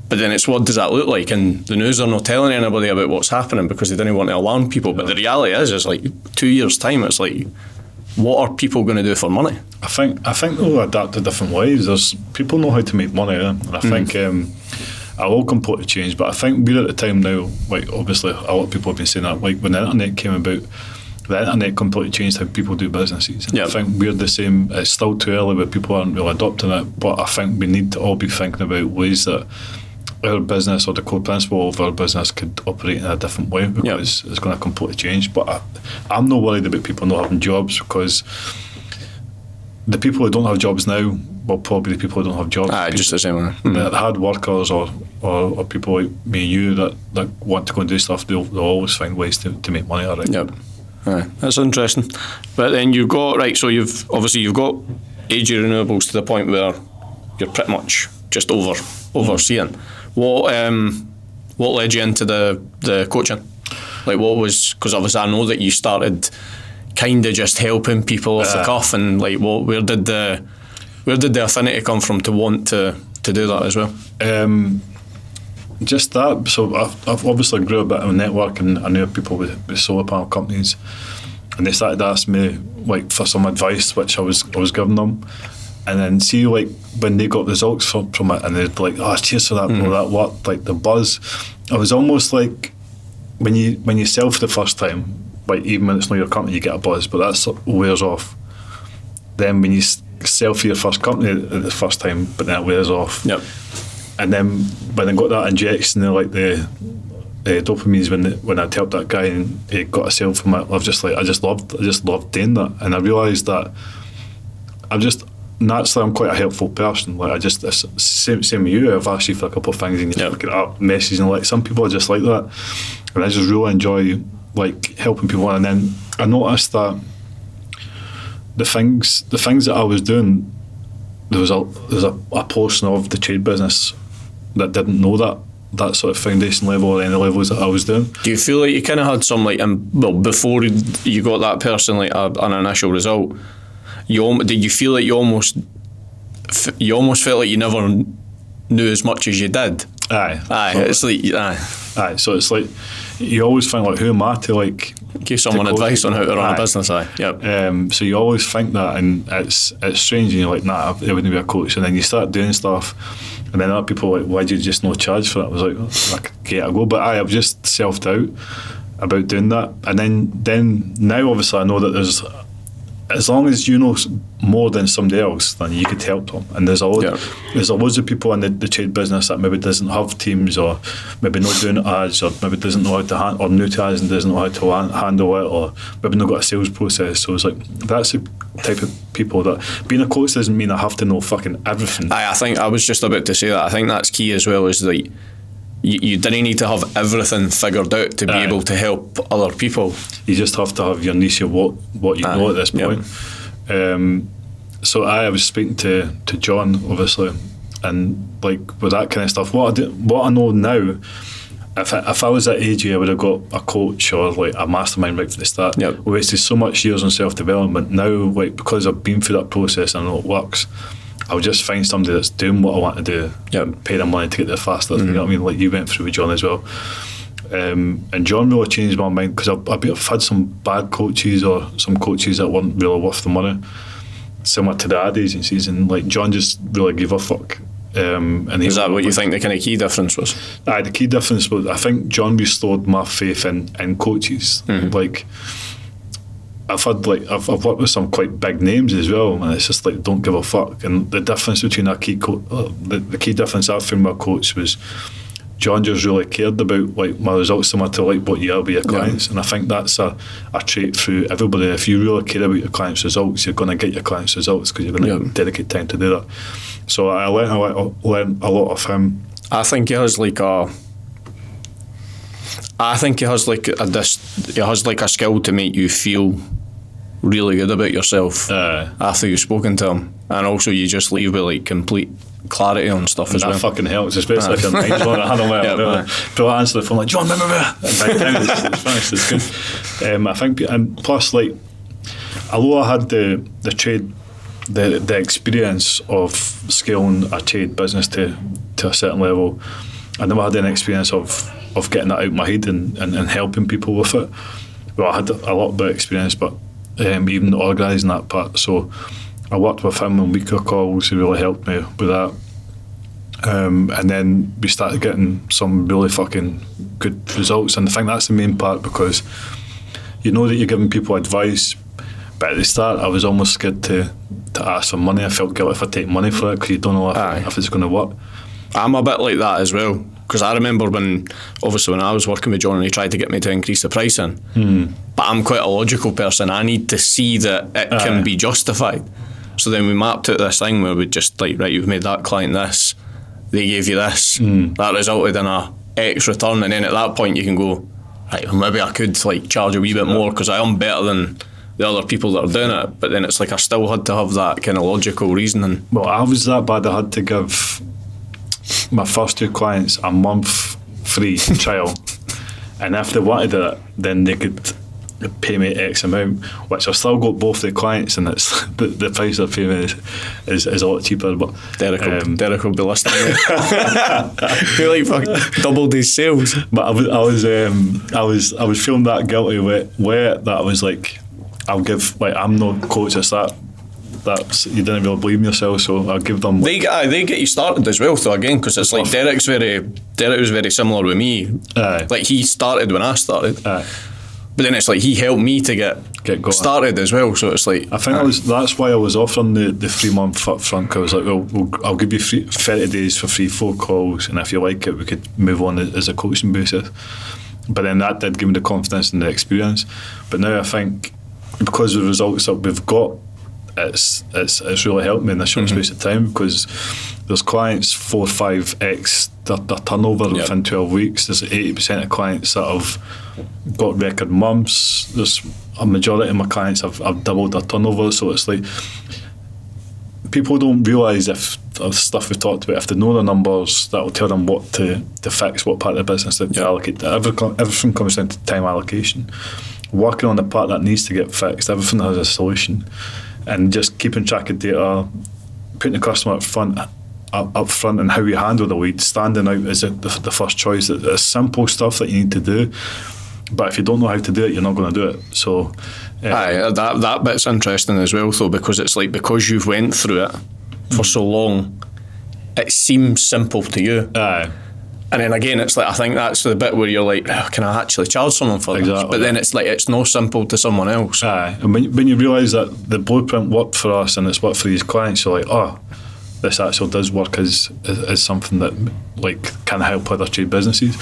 But then it's, what does that look like? And the news are not telling anybody about what's happening because they didn't want to alarm people. But the reality is 2 years' time, it's what are people going to do for money? I think they'll adapt to different ways. There's people know how to make money, and I think I will completely change. But I think we're at the time now, obviously a lot of people have been saying that, when the internet came about, the internet completely changed how people do businesses. I think we're the same. It's still too early, but people aren't really adopting it. But I think we need to all be thinking about ways that our business, or the core principle of our business, could operate in a different way, because it's going to completely change. But I'm not worried about people not having jobs, because the people who don't have jobs now will probably be the people who don't have jobs. Just the same way. The hard workers or people like me and you that want to go and do stuff, they'll always find ways to make money. Yep. That's interesting. But then you've got so you've got AJ Renewables to the point where you're pretty much just overseeing. What led you into the coaching? What was, because obviously I know that you started kind of just helping people off the cuff, and where did the affinity come from to want to do that as well? Just that. So I've obviously grew a bit of a network, and I knew people with solar panel companies, and they started asking me for some advice, which I was giving them, and then see when they got results from it, and they'd be like, "Oh, cheers for that, bro, that worked." The buzz. It was almost like when you sell for the first time, even when it's not your company, you get a buzz, but that wears off. Then when you sell for your first company the first time, but then it wears off. Yep. And then when I got that injection, the dopamines when I'd helped that guy and he got a sale from it, I just loved doing that. And I realised that naturally I'm quite a helpful person. Same with you, I've asked you for a couple of things and you get up messages, and some people are just like that. And I just really enjoy helping people. And then I noticed that the things that I was doing, there was a portion of the trade business that didn't know that sort of foundation level or any levels that I was doing. Do you feel like you kind of had some before you got that person an initial result? Did you feel like you almost felt like you never knew as much as you did? Aye. So it's like you always think who am I to give someone advice on how to run a business. So you always think that, and it's strange, and you're like, nah, it wouldn't be a coach. And then you start doing stuff, and then other people are like, why do you just no charge for that? I was like, okay, I go. But I've just self doubt about doing that. And then now obviously I know that there's, as long as you know more than somebody else, then you could help them. And there's loads of people in the trade business that maybe doesn't have teams, or maybe not doing ads, or maybe doesn't know how to or new to ads and doesn't know how to handle it, or maybe not got a sales process. So it's that's the type of people that being a coach doesn't mean I have to know fucking everything. I think I was just about to say that. I think that's key as well, is you didn't need to have everything figured out to be able to help other people. You just have to have your niche of what you know at this point. So I was speaking to John, obviously, and with that kind of stuff. What I know now, if I was at AJ, I would have got a coach or a mastermind right from the start. Yep. I wasted so much years on self-development. Now, because I've been through that process and I know it works, I'll just find somebody that's doing what I want to do, pay them money to get there faster. You know what I mean? You went through with John as well. And John really changed my mind, because I've had some bad coaches, or some coaches that weren't really worth the money, similar to the ad agencies, and John just really gave a fuck And Is that what you think the kind of key difference was? The key difference was, I think John restored my faith in coaches. Like, I've worked with some quite big names as well, and it's just like, don't give a fuck. And the difference between a key the key difference I found with my coach was John just really cared about like my results similar to like what you are with your clients. And I think that's a trait through everybody. If you really care about your clients' results, you're going to get your clients' results because you're going to dedicate time to do that. So I learned a lot of him. I think he has like a skill to make you feel really good about yourself after you've spoken to him, and also you just leave with like complete clarity on stuff as well. That fucking helps, especially if your mind's on. I had him to answer the phone like, John, remember me? It's finished. It's good. I think, and plus, like, although I had the trade, the experience of scaling a trade business to a certain level, I never had any experience of getting that out of my head and helping people with it. Well, I had a lot of experience, but even organising that part. So I worked with him on weekly calls. He really helped me with that. And then we started getting some really fucking good results. And I think that's the main part, because you know that you're giving people advice, but at the start I was almost scared to ask for money. I felt guilty if I take money for it, because you don't know if it's going to work. I'm a bit like that as well, because I remember when I was working with John and he tried to get me to increase the pricing, but I'm quite a logical person. I need to see that it can be justified. So then we mapped out this thing where we just like, right, you've made that client this, they gave you this, that resulted in a X return, and then at that point you can go, right, well, maybe I could like charge a wee bit more because I am better than the other people that are doing it. But then it's like I still had to have that kind of logical reasoning. Well, I was that bad. I had to give my first two clients a month free trial, and if they wanted it, then they could pay me X amount, which I've still got both the clients, and it's the price they're paying me is a lot cheaper. But Derek will be listening. He like fucking doubled his sales. But I was feeling that guilty with it, that I was like, I'll give, like, I'm no coach, it's that's you didn't really believe in yourself, so I'll give them. They get you started as well, though, again, because it's like Derek was very similar with me. Like, he started when I started. But then it's like he helped me to get started as well. So it's like, I think that's why I was offering the 3 month up front. I was like, well, I'll give you 30 days for free 4 calls, and if you like it, we could move on as a coaching basis. But then that did give me the confidence and the experience. But now I think, because of the results that we've got, it's really helped me in this short space of time, because there's clients 4 or 5x their turnover within 12 weeks. There's 80% of clients that have got record months. There's a majority of my clients have doubled their turnover. So it's like, people don't realise if the stuff we've talked about, if they know the numbers, that will tell them what to fix, what part of the business to allocate. Everything comes down to time allocation. Working on the part that needs to get fixed, everything has a solution. And just keeping track of data, putting the customer up front, and how you handle the lead, standing out is the first choice. It's simple stuff that you need to do, but if you don't know how to do it, you're not going to do it. So that bit's interesting as well, though, because it's like, because you've went through it for so long, it seems simple to you. And then again, it's like, I think that's the bit where you're like, can I actually charge someone for this? But then it's like, it's no simple to someone else. And when you realise that the blueprint worked for us and it's worked for these clients, you're like, oh, this actually does work as something that like can help other trade businesses.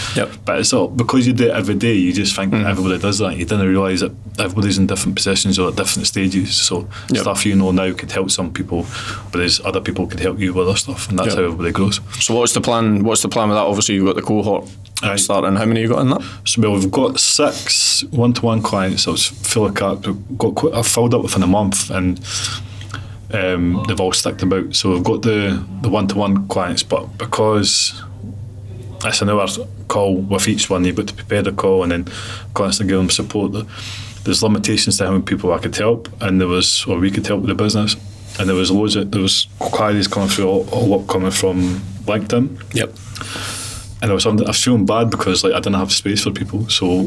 But it's all because you do it every day, you just think everybody does that. You didn't realise that everybody's in different positions or at different stages. So stuff you know now could help some people, whereas other people could help you with other stuff, and that's how everybody grows. So what's the plan with that? Obviously you've got the cohort starting. How many have you got in that? So we've got 6 one-to-one clients. I was fully capped. I've filled up within a month, and they've all sticked about. So we've got the one-to-one clients, but because it's an hour call with each one, you've got to prepare the call and then constantly give them support. There's limitations to how many people I could help, and we could help with the business, and there was queries coming through, a lot coming from LinkedIn. And I was feeling bad because like I didn't have space for people. So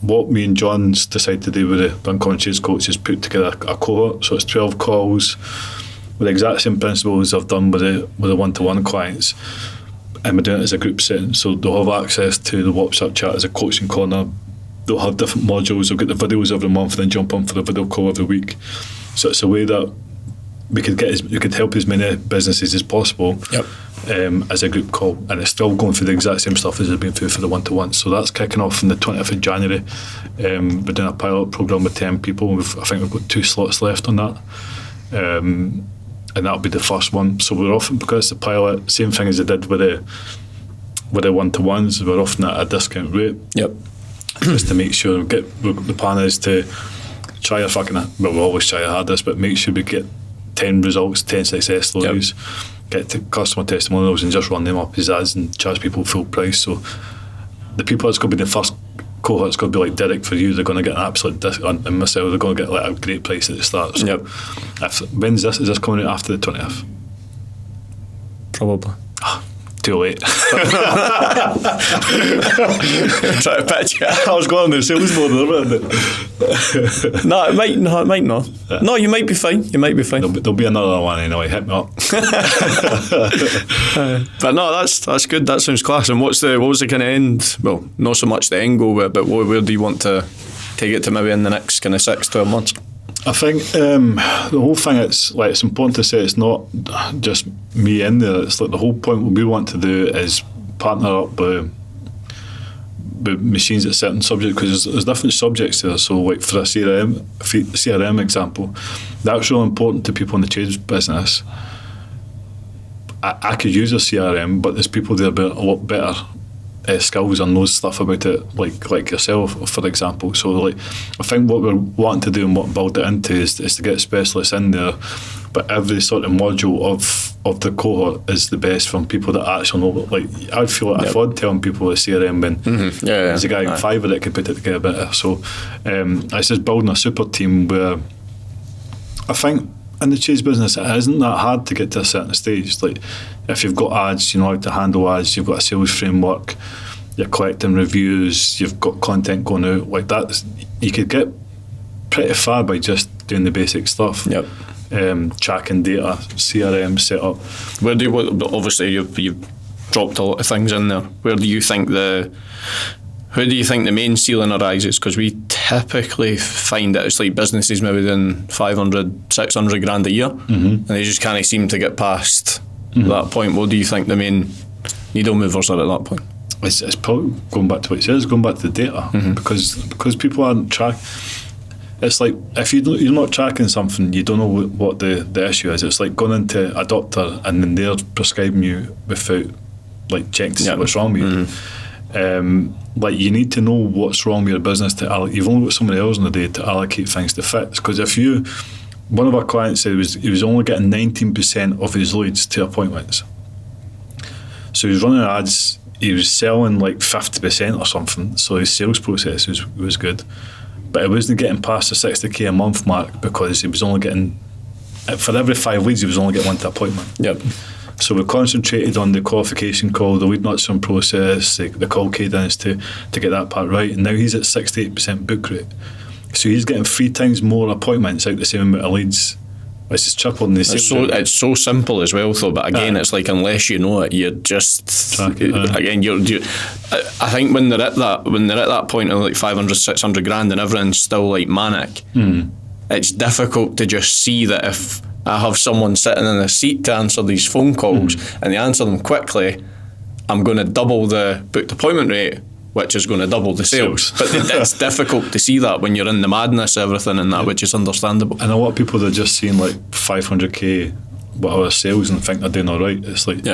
what me and John's decided to do with the Uncommon Trades Coach is put together a cohort. So it's 12 calls with the exact same principles I've done with the one-to-one clients, and we're doing it as a group setting. So they'll have access to the WhatsApp chat as a coaching corner. They'll have different modules. They'll get the videos every month, then jump on for the video call every week. So it's a way that we could help as many businesses as possible. Yep. As a group call, and it's still going through the exact same stuff as it's been through for the one-to-one. So that's kicking off on the 20th of January. We're doing a pilot programme with 10 people. I think we've got 2 slots left on that, and that'll be the first one. So we're often, because it's a pilot, same thing as I did with the one-to-ones, we're often at a discount rate. Yep. Just to make sure the plan is to try we always try our hardest, but make sure we get 10 results, 10 success stories. Yep. Get to customer testimonials and just run them up as ads and charge people full price. So the people that's going to be the first cohort, it's going to be like Derek for you. They're going to get an absolute discount, and myself, they're going to get like a great price at the start. So yep. When's this? Is this coming out after the 20th? Probably. Too late. Try to pitch it. I was going on the sales mode there. No, it might not. No, you might be fine. There'll be another one anyway. Hit me up. But no, that's good. That sounds class. And what was the kind of end? Well, not so much the end goal, but where do you want to take it to maybe in the next kind of 6-12 months? I think the whole thing, it's important to say it's not just me in there. It's like the whole point what we want to do is partner up with machines at certain subjects, because there's different subjects there. So like for a CRM example, that's really important to people in the trades business. I could use a CRM, but there's people there with a lot better skills and knows stuff about it, like yourself, for example. So like, I think what we're wanting to do and what build it into is to get specialists in there, but every sort of module of the cohort is the best from people that actually know. Like, I'd feel like I'm telling people with CRM when there's a guy in Fiverr that could put it together better. So it's just building a super team where I think in the trades business it isn't that hard to get to a certain stage. Like, if you've got ads, you know how to handle ads, you've got a sales framework, you're collecting reviews, you've got content going out, like that, you could get pretty far by just doing the basic stuff. Yep. Tracking data, CRM setup. Where do you, obviously you've dropped a lot of things in there. Where do you think the main ceiling arises? Because we typically find that it's like businesses maybe doing 500, 600 grand a year, and they just can't seem to get past that point. What do you think the main needle movers are at that point? It's probably going back to what it says, going back to the data, because people aren't tracking. It's like, if you're not tracking something, you don't know what the issue is. It's like going into a doctor and then they're prescribing you without like checking to see what's wrong with you. Like, you need to know what's wrong with your business you've only got so many hours in the day to allocate things to fix. Because one of our clients said he was only getting 19% of his leads to appointments. So he was running ads, he was selling like 50% or something, so his sales process was good. But it wasn't getting past the 60k a month mark because he was only getting, for every 5 leads, he was only getting one to appointment. Yep. So we concentrated on the qualification call, the lead nurturing process, the call cadence to get that part right. And now he's at 68% book rate. So he's getting 3 times more appointments out the same amount of leads. It's just tripling the sales. It's so simple as well, though. But again, it's like, unless you know it, you're just again. I think when they're at that point of like 500, 600 grand and everyone's still like manic, it's difficult to just see that if I have someone sitting in a seat to answer these phone calls and they answer them quickly, I'm going to double the booked appointment rate, which is going to double the sales. But it's difficult to see that when you're in the madness of everything and that, which is understandable. And a lot of people, they're just seeing like 500k whatever sales and think they're doing all right. It's like,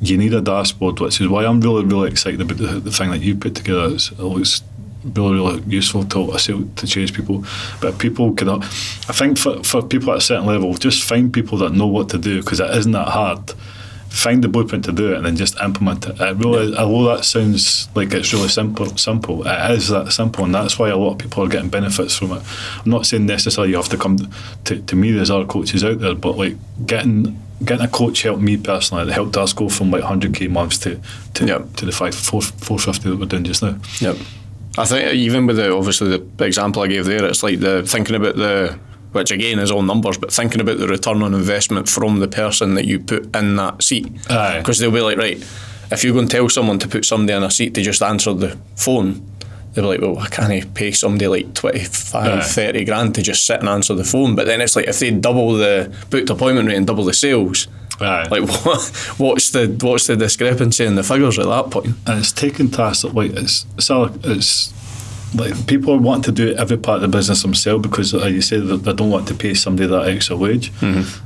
you need a dashboard, which is why I'm really, really excited about the thing that you put together. It looks really, really useful to change people. But people cannot, I think for people at a certain level, just find people that know what to do, because it isn't that hard. Find the blueprint to do it and then just implement it. Although that sounds like it's really simple, it is that simple, and that's why a lot of people are getting benefits from it. I'm not saying necessarily you have to come to me, there's other coaches out there, but like getting a coach helped me personally. It helped us go from like 100k months to the 450 that we're doing just now. Yep. I think even with obviously the example I gave there, it's like thinking about which again is all numbers, but thinking about the return on investment from the person that you put in that seat. Because they'll be like, right, if you go and tell someone to put somebody in a seat to just answer the phone, they'll be like, well, I can't pay somebody like 25, 30 grand to just sit and answer the phone. But then it's like, if they double the booked appointment rate and double the sales, like what's the discrepancy in the figures at that point? And it's taking tasks like it's like people want to do every part of the business themselves because, like you said, they don't want to pay somebody that extra wage.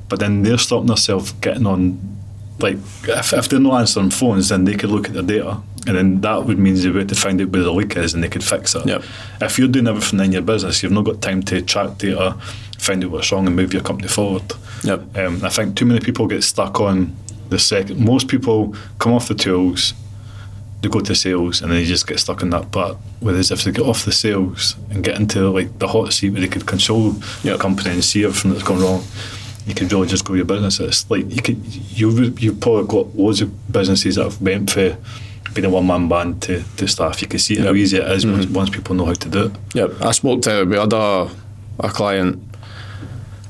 But then they're stopping themselves getting on. Like if they're not answering phones, then they could look at the data, and then that would mean they would to find out where the leak is, and they could fix it. If you're doing everything in your business, you've not got time to track data, find out what's wrong, and move your company forward. I think too many people get stuck on the second. Most people come off the tools, they go to sales, and then they just get stuck in that part. Whereas if they get off the sales and get into like the hot seat where they could control the company and see everything that's gone wrong, you could really just grow your business. It's like you've probably got loads of businesses that have went for being a one-man band to staff. You can see how easy it is once people know how to do it. I spoke to, we had a client,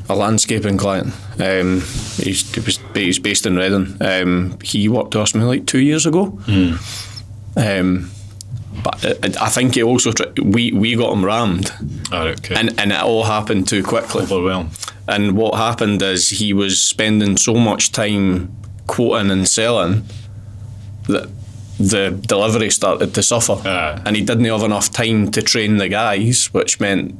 a landscaping client. He's based in Reading. He worked with us maybe like 2 years ago. But I think he also we got him rammed, and it all happened too quickly. Overwhelmed. And what happened is he was spending so much time quoting and selling that the delivery started to suffer, and he didn't have enough time to train the guys, which meant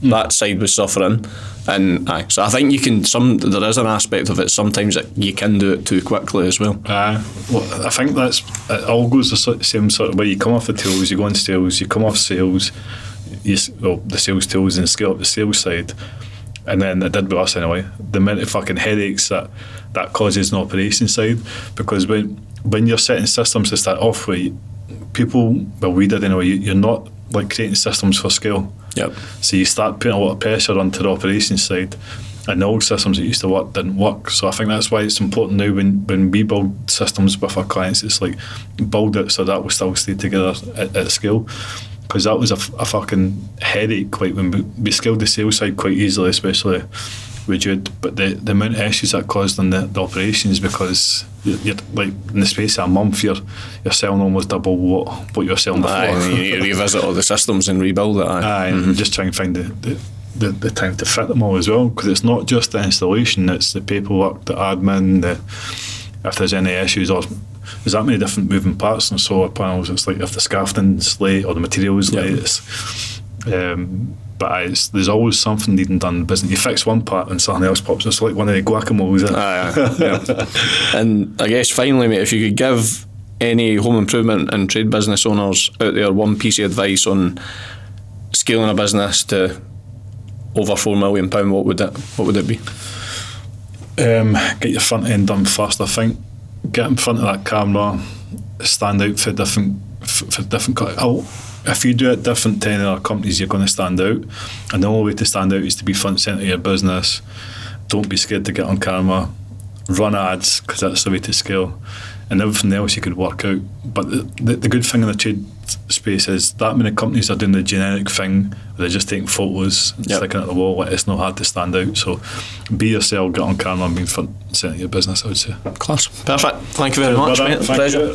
that side was suffering. And so I think there is an aspect of it sometimes that you can do it too quickly as well. Well, I think it all goes the same sort of way. You come off the tools, you go on sales, you come off sales, the sales tools, and scale up the sales side. And then it did with us anyway. The amount of fucking headaches that causes an operation side, because when you're setting systems to start off with, we did anyway, you're not like creating systems for scale. So you start putting a lot of pressure onto the operations side, and the old systems that used to work didn't work. So I think that's why it's important now when we build systems with our clients, it's like build it so that will still stay together at scale. Because that was a fucking headache. Like when we scaled the sales side quite easily, especially with Jude, but the amount of issues that caused on the operations, because you're like in the space of a month you're selling almost double what you're selling before. And you revisit all the systems and rebuild it. And just try and find the time to fit them all as well, because it's not just the installation, it's the paperwork, the admin, if there's any issues, or there's that many different moving parts on solar panels. It's like if the scaffolding's late or the material's late, but there's always something needing done in the business. You fix one part and something else pops. It's like one of the guacamoles. And I guess finally, mate, if you could give any home improvement and trade business owners out there one piece of advice on scaling a business to over £4 million, what would it be? Get your front end done first. I think get in front of that camera, stand out for different. If you do it different to any other companies, you're going to stand out, and the only way to stand out is to be front centre of your business. Don't be scared to get on camera, run ads, because that's the way to scale, and everything else you could work out. But the good thing in the trade space is that many companies are doing the generic thing where they're just taking photos and sticking it at the wall. It's not hard to stand out, so be yourself, get on camera and be front centre of your business, I would say. Class. Perfect. Thank you very much, mate. Pleasure.